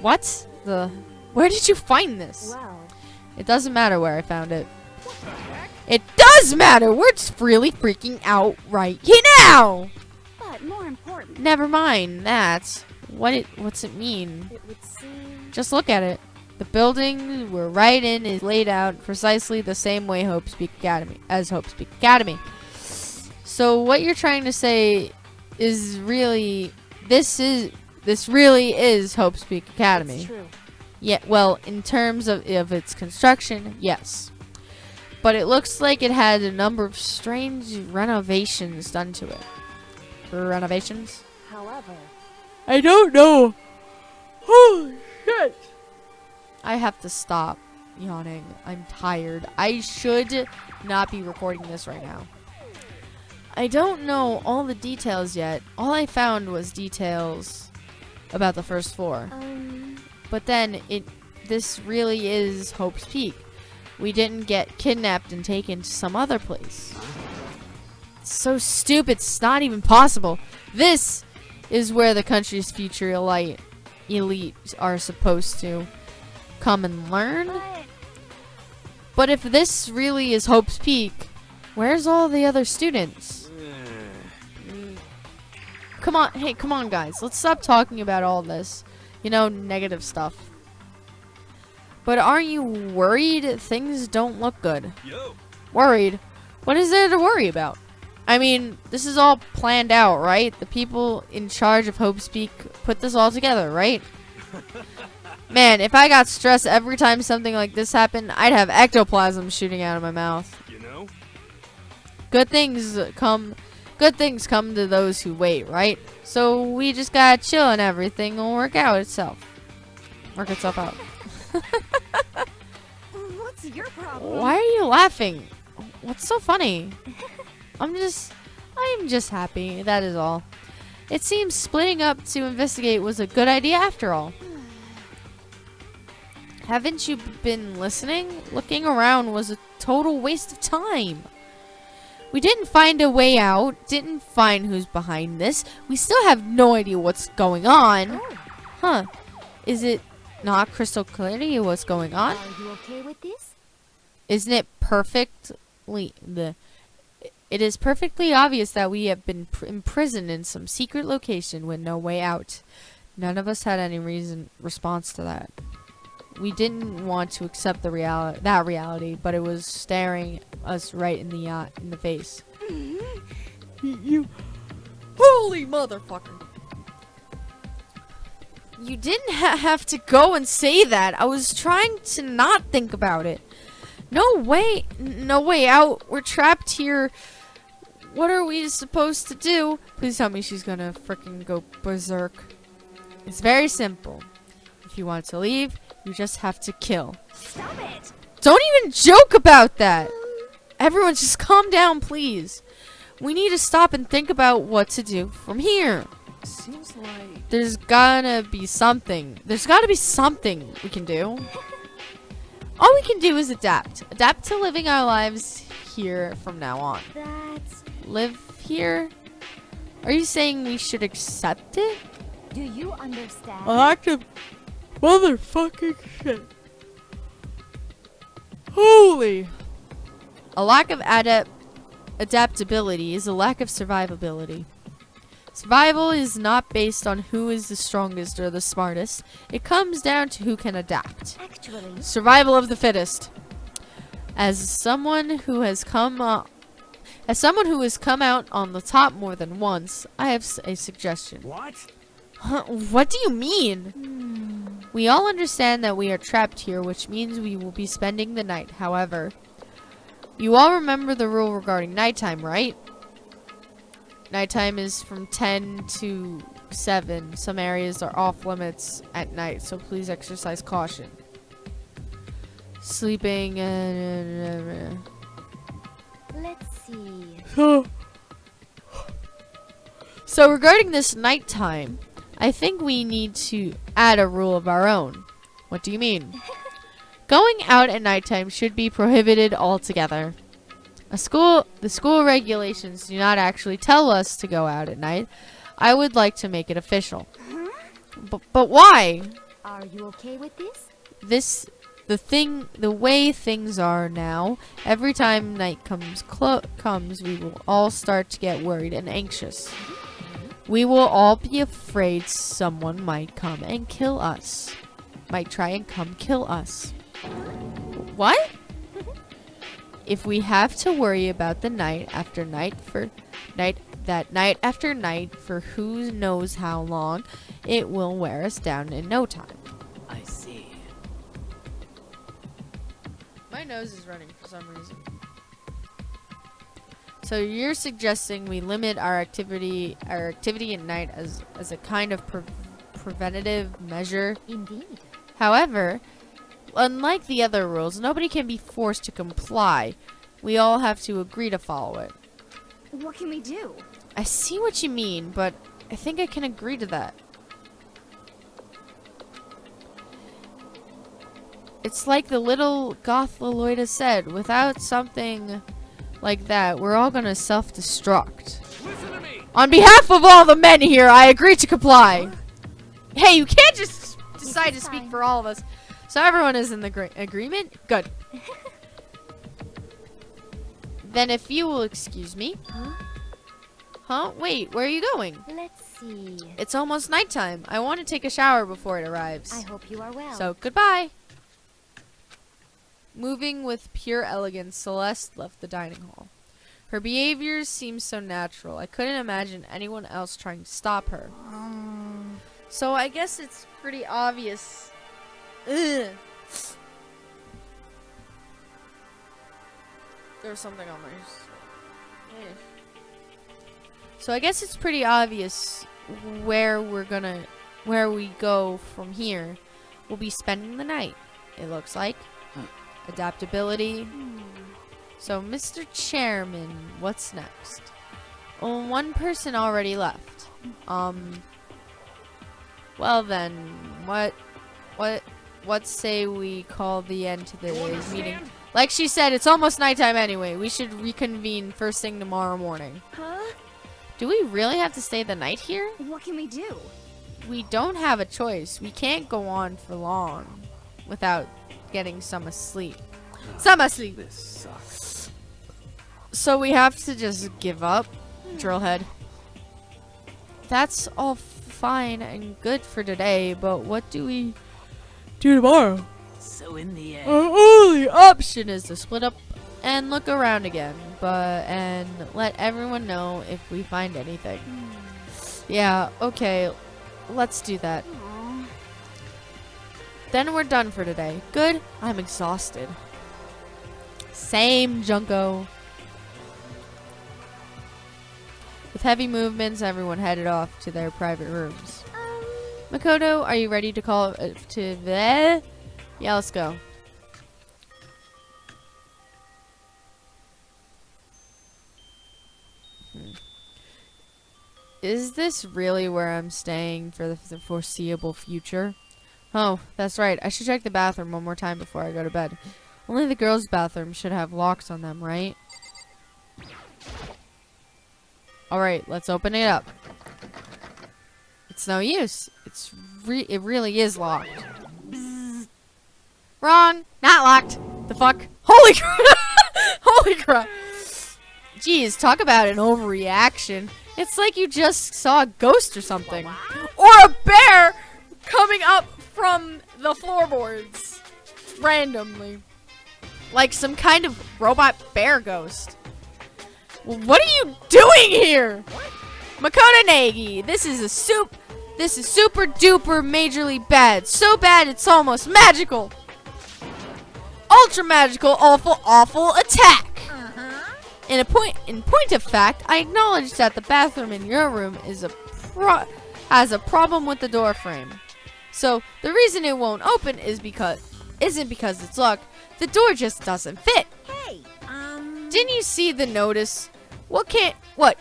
What? Where did you find this? Well, It doesn't matter where I found it. It does matter! We're just really freaking out right now! but more important, Never mind that. What's it mean? it would seem... Just look at it. The building we're right in is laid out precisely the same way Hope's Peak Academy. So what you're trying to say is really this really is Hope's Peak Academy. It's true. Yeah, well, in terms of its construction, yes. But it looks like it had a number of strange renovations done to it. Renovations? However, I don't know. Holy shit. I have to stop yawning. I'm tired. I should not be recording this right now. I don't know all the details yet. All I found was details about the first floor. But then this really is Hope's Peak. We didn't get kidnapped and taken to some other place. It's so stupid, it's not even possible. This is where the country's future elite are supposed to come and learn. But if this really is Hope's Peak, where's all the other students? Come on, hey, come on guys. Let's stop talking about all this. You know, negative stuff. But aren't you worried things don't look good? yo. Worried? What is there to worry about? I mean, this is all planned out, right? The people in charge of Hope Speak put this all together, right? Man, if I got stressed every time something like this happened, I'd have ectoplasm shooting out of my mouth. You know? Good things come to those who wait, right? So we just gotta chill and everything will work itself out. What's your problem? Why are you laughing? What's so funny? I'm just happy, that is all. It seems splitting up to investigate was a good idea after all. Haven't you been listening? Looking around was a total waste of time. We didn't find a way out, didn't find who's behind this. We still have no idea what's going on. Huh. Is it not crystal clear to you what's going on? Are you okay with this? Isn't it It is perfectly obvious that we have been imprisoned in some secret location with no way out. None of us had any response to that. We didn't want to accept that reality, but it was staring us right in the face. You holy motherfucker! You didn't have to go and say that. I was trying to not think about it. No way out. We're trapped here. What are we supposed to do? Please tell me she's gonna frickin' go berserk. It's very simple. If you want to leave, you just have to kill. Stop it! Don't even joke about that! Everyone just calm down, please. We need to stop and think about what to do from here. Seems like... There's gotta be something. There's gotta be something we can do. All we can do is adapt. Adapt to living our lives here from now on. That's... Live here? Are you saying we should accept it? Do you understand? lack of motherfucking shit. Holy. A lack of adaptability is a lack of survivability. Survival is not based on who is the strongest or the smartest. It comes down to who can adapt. Actually... Survival of the fittest. As someone who has come out on the top more than once, I have a suggestion. What? Huh, what do you mean? We all understand that we are trapped here, which means we will be spending the night. However, you all remember the rule regarding nighttime, right? Nighttime is from 10 to 7. Some areas are off limits at night, so please exercise caution. Sleeping Let's see... So regarding this nighttime, I think we need to add a rule of our own. What do you mean? Going out at nighttime should be prohibited altogether. The school regulations do not actually tell us to go out at night. I would like to make it official. But why? Are you okay with this? The way things are now, every time night comes, we will all start to get worried and anxious. We will all be afraid someone might come and kill us. Might try and come kill us. What? If we have to worry about the night after night for who knows how long, it will wear us down in no time. I see. My nose is running for some reason. So you're suggesting we limit our activity at night as a kind of preventative measure? Indeed. However, unlike the other rules, nobody can be forced to comply. We all have to agree to follow it. What can we do? I see what you mean, but I think I can agree to that. It's like the little goth Leloida said, without something like that, we're all gonna self-destruct. Listen to me! On behalf of all the men here, I agree to comply. Hey, you can't just decide to speak for all of us. So everyone is in the agreement? Good. Then if you will excuse me. Huh? Wait, where are you going? Let's see... It's almost nighttime. I want to take a shower before it arrives. I hope you are well. So, goodbye. Moving with pure elegance, Celeste left the dining hall. Her behavior seems so natural. I couldn't imagine anyone else trying to stop her. So I guess it's pretty obvious. Ugh. There's something on my... Ugh. So I guess it's pretty obvious where we go from here. We'll be spending the night, it looks like. Adaptability. So, Mr. Chairman, what's next? Well, one person already left. Well then, what say we call the end to the meeting? Like she said, it's almost nighttime anyway. We should reconvene first thing tomorrow morning. Huh? Do we really have to stay the night here? What can we do? We don't have a choice. We can't go on for long without getting some sleep. Some sleep. This sucks. So we have to just give up, Drillhead. That's all fine and good for today, but what do we do tomorrow? So in the end, Our only option is to split up and look around again, and let everyone know if we find anything. Yeah, okay, let's do that. Aw. Then we're done for today. Good? I'm exhausted. Same, Junko. With heavy movements, everyone headed off to their private rooms. Makoto, are you ready to call to the... Yeah, let's go. Is this really where I'm staying for the foreseeable future? Oh, that's right. I should check the bathroom one more time before I go to bed. Only the girls' bathroom should have locks on them, right? Alright, let's open it up. It's no use. It really is locked. Bzzz. Wrong! Not locked! The fuck? Holy crap! Holy crap! Jeez, talk about an overreaction. It's like you just saw a ghost or something. Or a bear coming up from the floorboards. Randomly. Like some kind of robot bear ghost. Well, what are you doing here? Makoto Nagi, this is super duper majorly bad. So bad it's almost magical. Ultra magical, awful attack. In point of fact, I acknowledge that the bathroom in your room has a problem with the door frame. So the reason it won't open isn't because it's locked. The door just doesn't fit. Hey, Didn't you see the notice?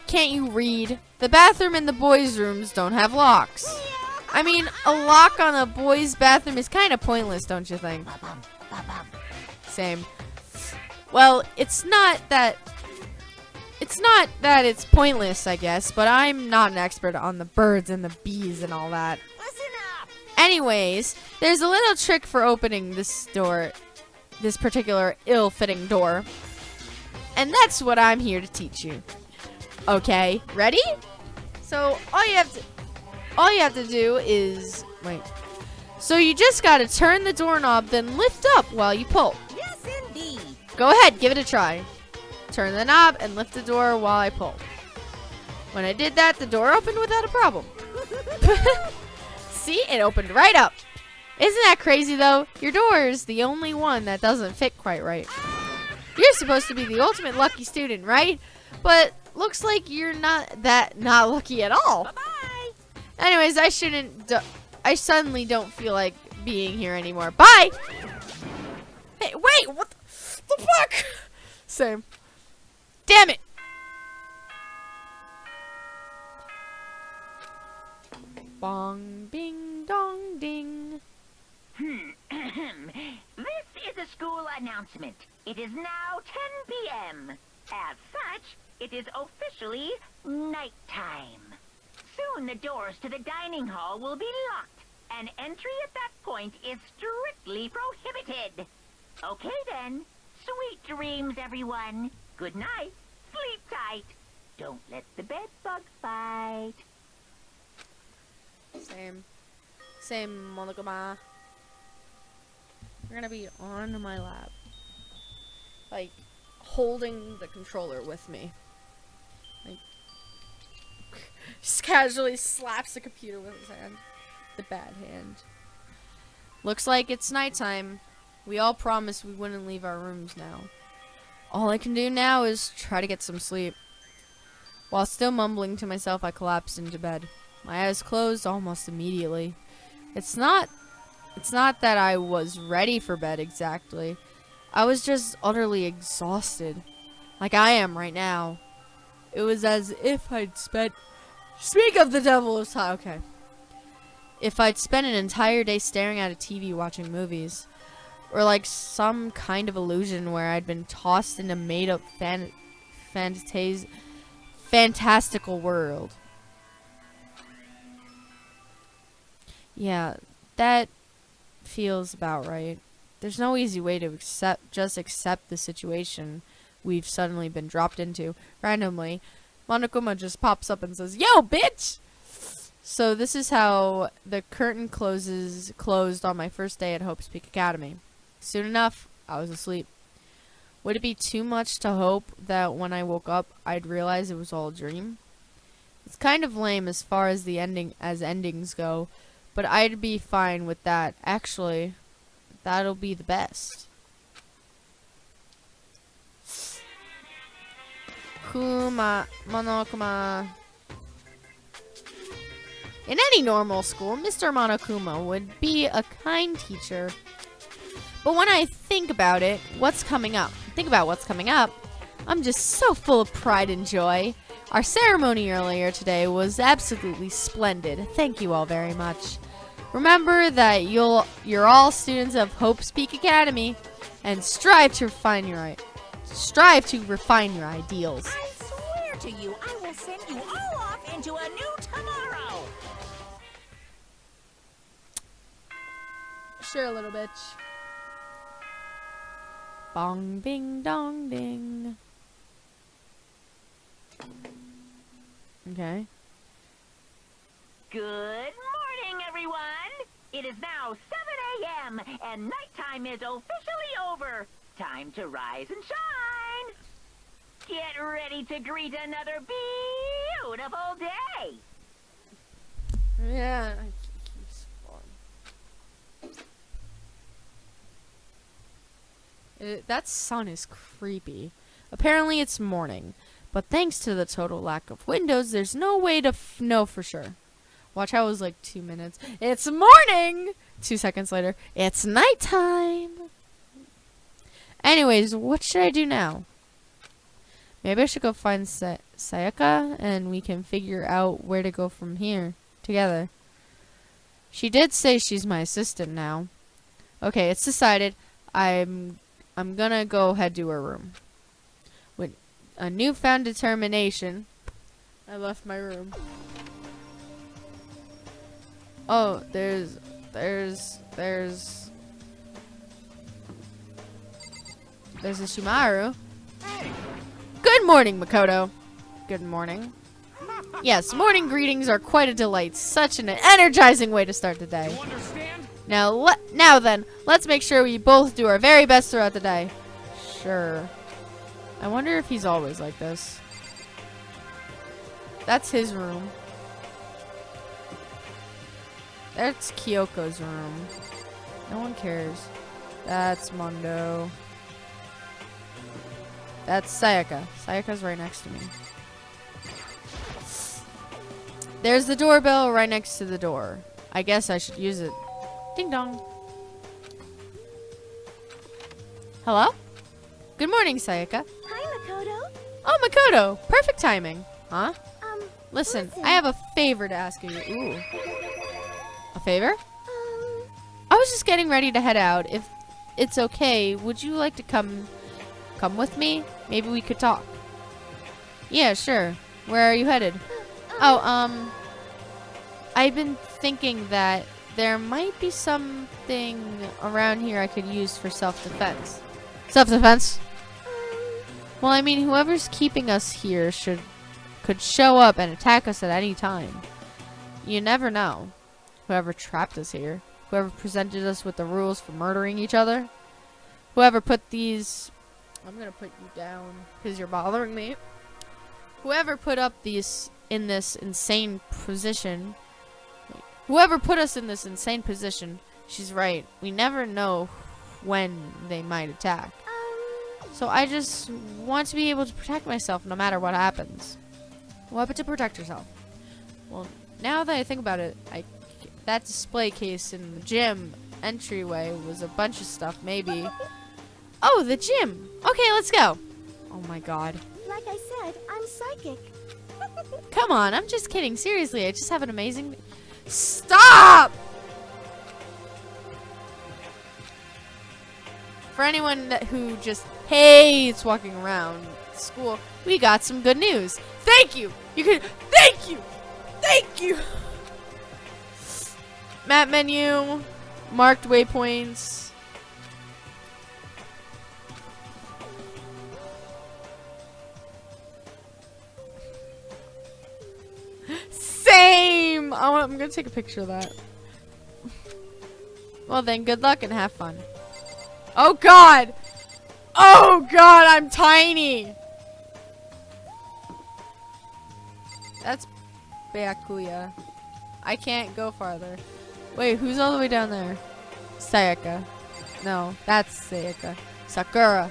Can't you read? The bathroom and the boys' rooms don't have locks. I mean, a lock on a boys' bathroom is kind of pointless, don't you think? Same. Well, it's not that it's pointless, I guess, but I'm not an expert on the birds and the bees and all that. listen up. Anyways, there's a little trick for opening this door, this particular ill-fitting door. And that's what I'm here to teach you. Okay, ready? So all you have to do is wait. So you just gotta turn the doorknob, then lift up while you pull. Yes, indeed. Go ahead, give it a try. Turn the knob and lift the door while I pull. When I did that, the door opened without a problem. See, it opened right up. Isn't that crazy though? Your door is the only one that doesn't fit quite right. You're supposed to be the ultimate lucky student, right? But looks like you're not lucky at all. Bye-bye. Anyways, I suddenly don't feel like being here anymore. Bye! Hey, wait, what the fuck? Same. Damn it! Bong, bing, dong, ding. This is a school announcement. It is now 10 p.m. As such, it is officially nighttime. Soon the doors to the dining hall will be locked, and entry at that point is strictly prohibited. Okay then. Sweet dreams, everyone. Good night. Sleep tight. Don't let the bed bug bite. Same, monogama. You're gonna be on my lap. Like, holding the controller with me. Like, just casually slaps the computer with his hand. The bad hand. Looks like it's nighttime. We all promised we wouldn't leave our rooms now. All I can do now is try to get some sleep. While still mumbling to myself, I collapsed into bed. My eyes closed almost immediately. It's not that I was ready for bed exactly. I was just utterly exhausted. Like I am right now. It was as if I'd spent... Speak of the devil of time. Okay. If I'd spent an entire day staring at a TV watching movies. Or like some kind of illusion where I'd been tossed in a made-up fantastical world. Yeah, that feels about right. There's no easy way to just accept the situation we've suddenly been dropped into. Randomly, Monokuma just pops up and says, "Yo, bitch!" So this is how the curtain closed on my first day at Hope's Peak Academy. Soon enough, I was asleep. Would it be too much to hope that when I woke up, I'd realize it was all a dream? It's kind of lame as far as endings go, but I'd be fine with that. Actually, that'll be the best. Monokuma. In any normal school, Mr. Monokuma would be a kind teacher. But when I think about what's coming up, I'm just so full of pride and joy. Our ceremony earlier today was absolutely splendid. Thank you all very much. Remember that you're all students of Hope's Peak Academy, and strive to refine your ideals. I swear to you, I will send you all off into a new tomorrow. Sure, little bitch. Bong ding dong ding. Okay. Good morning, everyone. It is now 7 a.m. and nighttime is officially over. Time to rise and shine. Get ready to greet another beautiful day. Yeah. That sun is creepy. Apparently it's morning, but thanks to the total lack of windows, there's no way to know for sure. Watch how it was like 2 minutes. It's morning! 2 seconds later, it's nighttime! Anyways, what should I do now? Maybe I should go find Sayaka, and we can figure out where to go from here, together. She did say she's my assistant now. Okay, it's decided. I'm gonna go head to her room. With a newfound determination, I left my room. Oh, there's a Shimaru. Hey! Good morning, Makoto. Good morning. Yes, morning greetings are quite a delight. Such an energizing way to start the day. You understand? Now then, let's make sure we both do our very best throughout the day. Sure. I wonder if he's always like this. That's his room. That's Kyoko's room. No one cares. That's Mondo. That's Sayaka. Sayaka's right next to me. There's the doorbell right next to the door. I guess I should use it. Ding dong. Hello? Good morning, Sayaka. Hi, Makoto. Oh, Makoto. Perfect timing. Huh? Listen, Listen. I have a favor to ask you. Ooh. A favor? I was just getting ready to head out. If it's okay, would you like to come with me? Maybe we could talk. Yeah, sure. Where are you headed? I've been thinking that there might be something around here I could use for self-defense. Self-defense? Well, I mean, whoever's keeping us here could show up and attack us at any time. You never know. Whoever trapped us here, whoever presented us with the rules for murdering each other, whoever put these I'm gonna put you down because you're bothering me. Whoever put up these in this insane position, whoever put us in this insane position, she's right. We never know when they might attack. So I just want to be able to protect myself no matter what happens. Weapon to protect yourself. Well, now that I think about it, that display case in the gym entryway was a bunch of stuff, maybe. Oh, the gym. Okay, let's go. Oh my god. Like I said, I'm psychic. Come on, I'm just kidding. Seriously, I just have an amazing... Stop! For anyone who just hates walking around school, we got some good news. Thank you! Thank you! Thank you! Map menu. Marked waypoints. Same! I'm gonna take a picture of that. Well then, good luck and have fun. Oh god! Oh god, I'm tiny! That's Byakuya. I can't go farther. Wait, who's all the way down there? Sayaka. No, that's Sayaka. Sakura.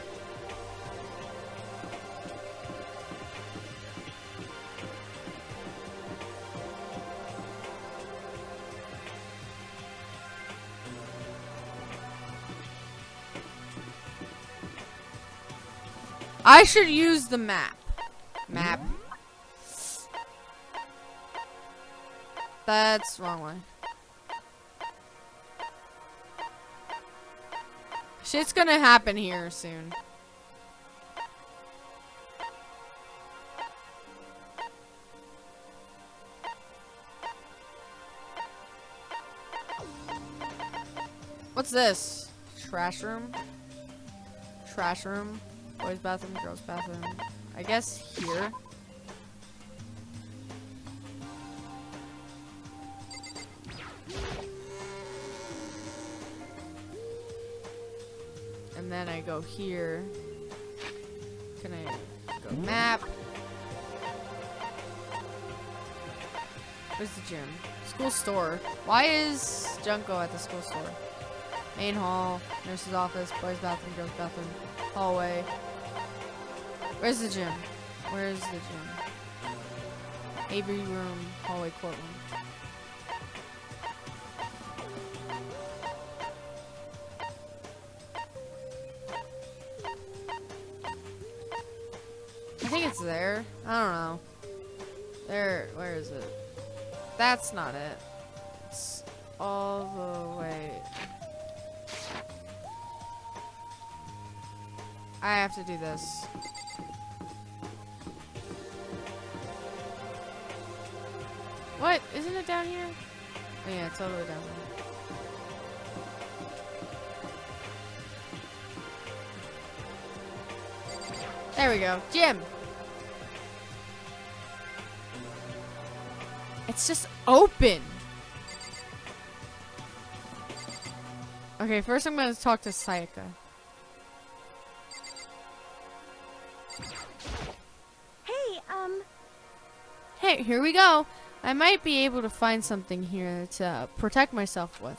I should use the map. Map. That's wrong way. Shit's gonna happen here soon. What's this? Trash room? Trash room? Boys bathroom, girls bathroom. I guess here. And then I go here. Can I go map? Where's the gym? School store. Why is Junko at the school store? Main hall, nurse's office, boys bathroom, girls bathroom, hallway. Where's the gym? Where's the gym? Avery room, hallway, courtroom. I think it's there. I don't know. Where is it? That's not it. It's all the way. I have to do this. What? Isn't it down here? Oh yeah, it's all the way down there. There we go. Gym! It's just open! Okay, first I'm gonna talk to Sayaka. Hey, here we go. I might be able to find something here to protect myself with.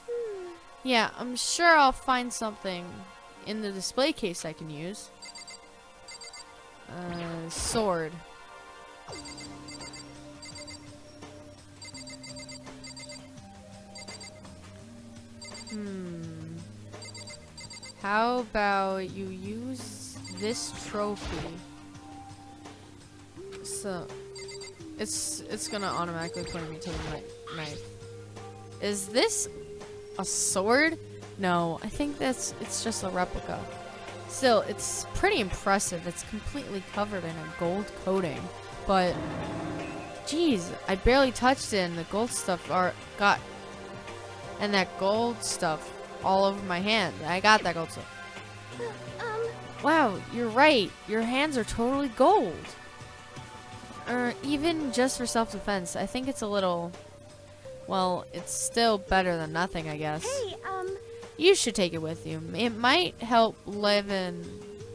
Yeah, I'm sure I'll find something in the display case I can use. Sword. How about you use this trophy? So, it's gonna automatically point me to the knife. Is this a sword? No, I think it's just a replica. Still, it's pretty impressive. It's completely covered in a gold coating, but geez, I barely touched it, and the gold stuff and that gold stuff all over my hand. I got that gold stuff. Wow, you're right. Your hands are totally gold. Even just for self-defense, I think it's a little... Well, it's still better than nothing, I guess. Hey, You should take it with you. It might help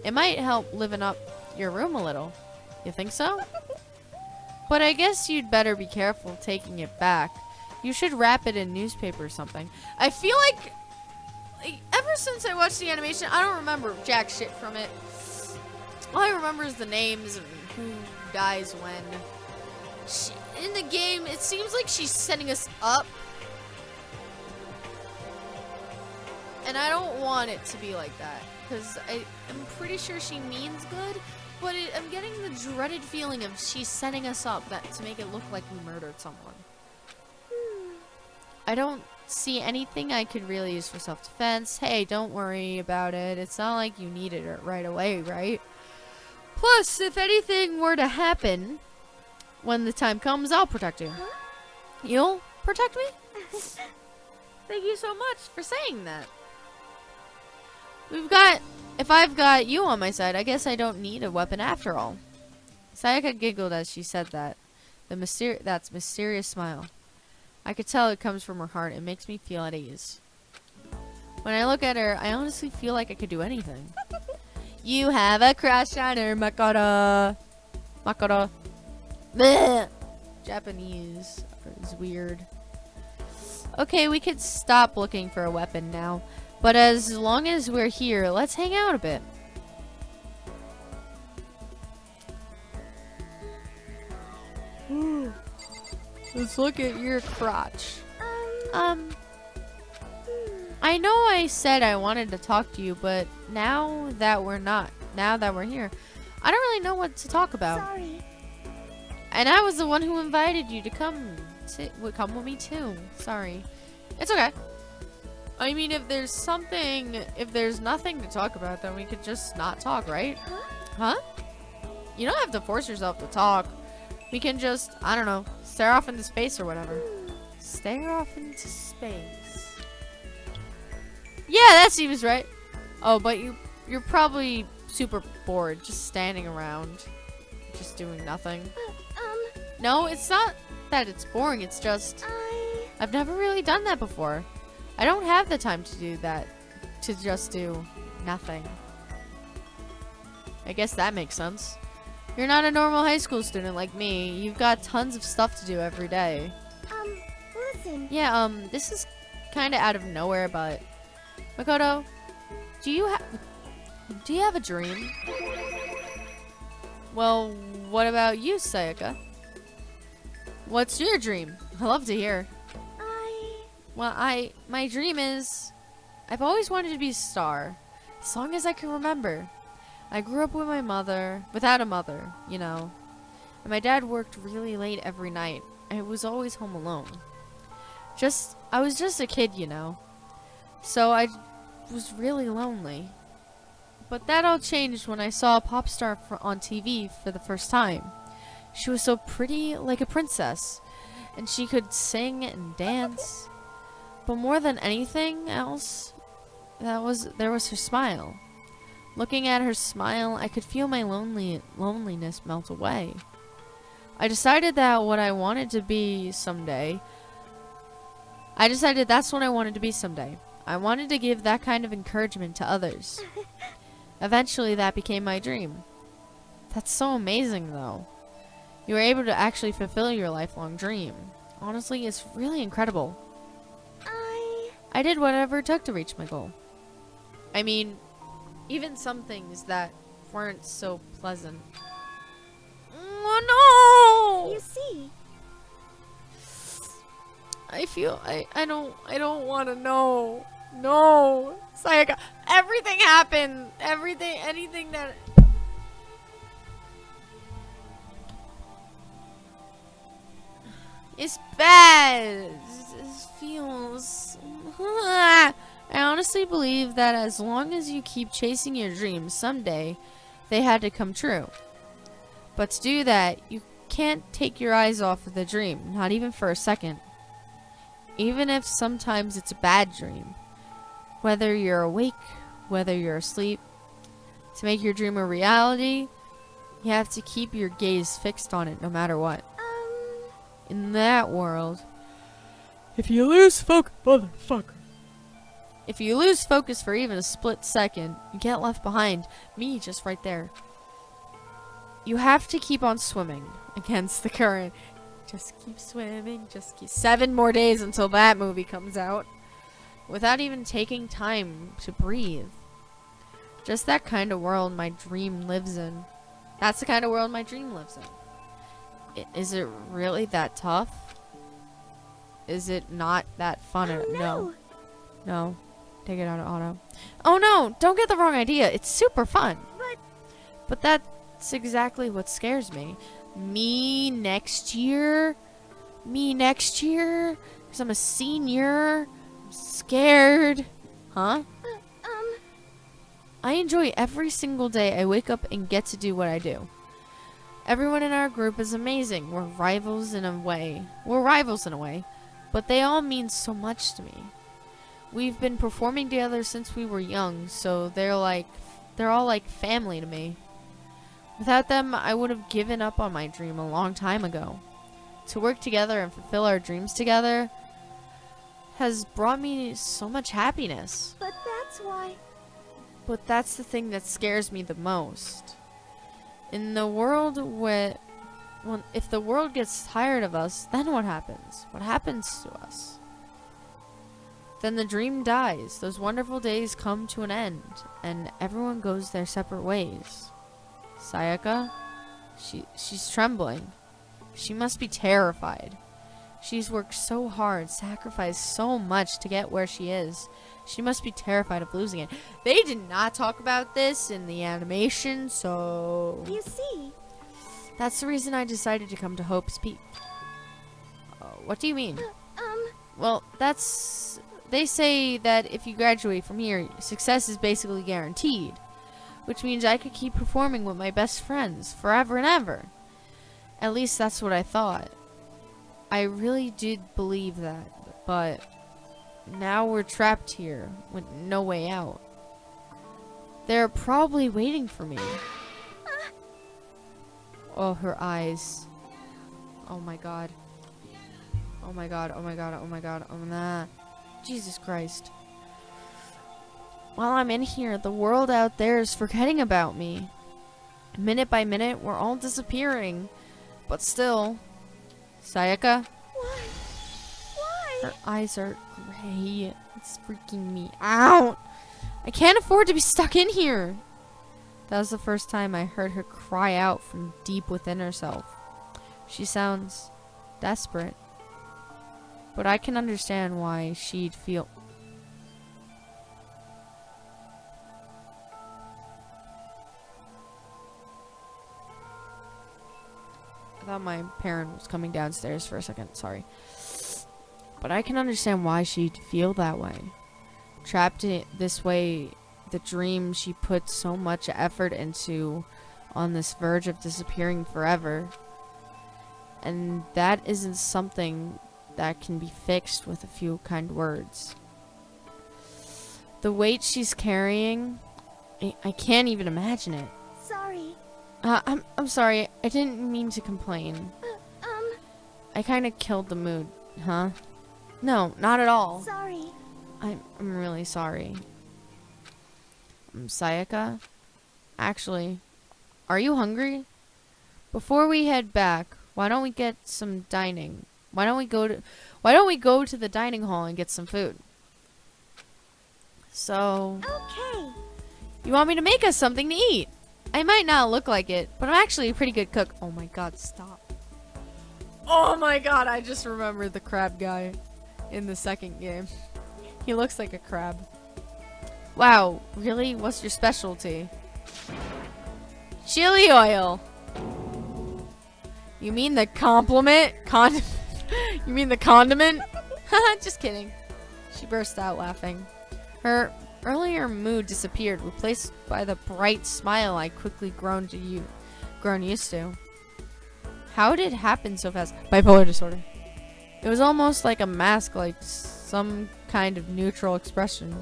It might help liven up your room a little. You think so? But I guess you'd better be careful taking it back. You should wrap it in newspaper or something. I feel like ever since I watched the animation, I don't remember jack shit from it. All I remember is the names and who dies when. In the game, it seems like she's setting us up. And I don't want it to be like that. Because I'm pretty sure she means good. But I'm getting the dreaded feeling of she's setting us up to make it look like we murdered someone. I don't see anything I could really use for self-defense. Hey, don't worry about it. It's not like you needed it right away, right? Plus, if anything were to happen, when the time comes, I'll protect you. Huh? You'll protect me? Thank you so much for saying that. If I've got you on my side, I guess I don't need a weapon after all. Sayaka giggled as she said that. That mysterious smile. I could tell it comes from her heart. It makes me feel at ease. When I look at her, I honestly feel like I could do anything. You have a crush on her, Makoto. Makoto. Blech. Japanese is weird. Okay, we could stop looking for a weapon now. But as long as we're here, let's hang out a bit. Let's look at your crotch. I know I said I wanted to talk to you, but now that we're here, I don't really know what to talk about. Sorry. And I was the one who invited you to come with me too. Sorry. It's okay. I mean, if there's nothing to talk about, then we could just not talk, right? Huh? You don't have to force yourself to talk. We can just, I don't know, stare off into space or whatever. Stare off into space. Yeah, that seems right. Oh, but you're probably super bored, just standing around, just doing nothing. No, it's not that it's boring. It's just I've never really done that before. I don't have the time to do that, to just do nothing. I guess that makes sense. You're not a normal high school student like me. You've got tons of stuff to do every day. Listen. Yeah, this is kind of out of nowhere, but Makoto, do you have a dream? Well, what about you, Sayaka? What's your dream? I love to hear. Well, my dream is, I've always wanted to be a star, as long as I can remember. I grew up with without a mother, you know. And my dad worked really late every night. I was always home alone. I was just a kid, you know. So I was really lonely. But that all changed when I saw a pop star on TV for the first time. She was so pretty, like a princess. And she could sing and dance. But more than anything else, there was her smile. Looking at her smile, I could feel my loneliness melt away. I decided that's what I wanted to be someday. I wanted to give that kind of encouragement to others. Eventually, that became my dream. That's so amazing, though. You were able to actually fulfill your lifelong dream. Honestly, it's really incredible. I did whatever it took to reach my goal. I mean, even some things that weren't so pleasant. Oh no! You see. I don't want to know. No. Sayaka, everything happened. Anything that... It's bad. It feels... I honestly believe that as long as you keep chasing your dreams, someday they had to come true. But to do that, you can't take your eyes off of the dream, not even for a second. Even if sometimes it's a bad dream. Whether you're awake, whether you're asleep, to make your dream a reality, you have to keep your gaze fixed on it no matter what. In that world, if you lose focus, motherfucker. If you lose focus for even a split second, you get left behind. Me, just right there. You have to keep on swimming against the current. Just keep swimming, just keep... 7 more days until that movie comes out. Without even taking time to breathe. Just that kind of world my dream lives in. That's the kind of world my dream lives in. Is it really that tough? Is it not that fun? Oh, no. No. Take it out of auto. Oh no! Don't get the wrong idea. It's super fun. But that's exactly what scares me. Me next year? Because I'm a senior. I'm scared. Huh? I enjoy every single day I wake up and get to do what I do. Everyone in our group is amazing. We're rivals in a way. But they all mean so much to me. We've been performing together since we were young, so they're all like family to me. Without them, I would have given up on my dream a long time ago. To work together and fulfill our dreams together has brought me so much happiness. But that's why. But that's the thing that scares me the most. In the world if the world gets tired of us, then what happens? What happens to us? Then the dream dies. Those wonderful days come to an end, and everyone goes their separate ways. Sayaka? She's trembling. She must be terrified. She's worked so hard, sacrificed so much to get where she is. She must be terrified of losing it. They did not talk about this in the animation, so... You see. That's the reason I decided to come to Hope's Peak. What do you mean? Well, that's... They say that if you graduate from here, success is basically guaranteed. Which means I could keep performing with my best friends forever and ever. At least that's what I thought. I really did believe that, but now we're trapped here with no way out. They're probably waiting for me. Oh, her eyes. Oh my god. Oh my god, oh my god, oh my god, oh nah. Jesus Christ. While I'm in here, the world out there is forgetting about me. Minute by minute, we're all disappearing. But still... Sayaka? Why? Her eyes are gray. It's freaking me out. I can't afford to be stuck in here. That was the first time I heard her cry out from deep within herself. She sounds desperate. But I can understand why she'd feel... I thought my parent was coming downstairs for a second, sorry. But I can understand why she'd feel that way. Trapped in this way, the dream she put so much effort into on this verge of disappearing forever. And that isn't something that can be fixed with a few kind words. The weight she's carrying, I can't even imagine it. Sorry. I'm sorry. I didn't mean to complain. I kind of killed the mood, huh? No, not at all. Sorry. I'm really sorry. Sayaka? Actually, are you hungry? Before we head back, why don't we get some dining? Why don't we go to the dining hall and get some food? So, Okay. you want me to make us something to eat? I might not look like it, but I'm actually a pretty good cook. Oh my god, stop. Oh my god, I just remembered the crab guy in the second game. He looks like a crab. Wow, really? What's your specialty? Chili oil. You mean the compliment? You mean the condiment? Just kidding. She burst out laughing. Her earlier mood disappeared, replaced by the bright smile I quickly grown used to. How did it happen so fast? Bipolar disorder. It was almost like a mask, like some kind of neutral expression.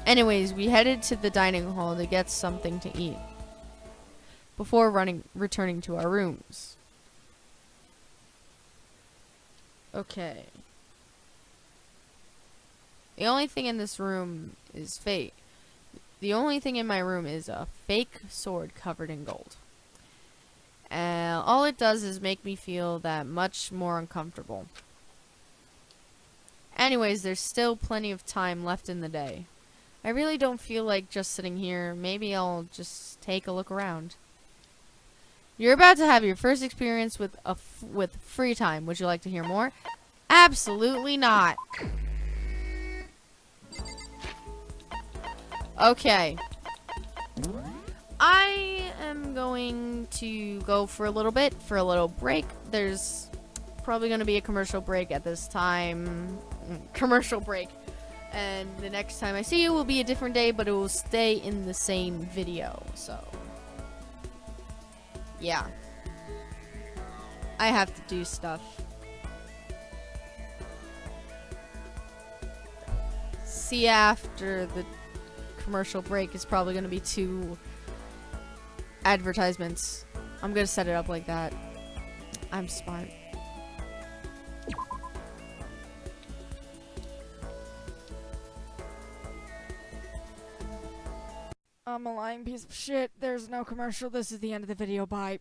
Anyways, we headed to the dining hall to get something to eat before returning to our rooms. Okay. The only thing in this room is fake. The only thing in my room is a fake sword covered in gold. And all it does is make me feel that much more uncomfortable. Anyways, there's still plenty of time left in the day. I really don't feel like just sitting here. Maybe I'll just take a look around. You're about to have your first experience with free time. Would you like to hear more? Absolutely not. Okay. I am going to go for a little bit, for a little break. There's probably going to be a commercial break at this time. Commercial break. And the next time I see you will be a different day, but it will stay in the same video. So, yeah. I have to do stuff. See after the commercial break is probably going to be 2 advertisements. I'm going to set it up like that. I'm smart. I'm a lying piece of shit. There's no commercial. This is the end of the video. Bye.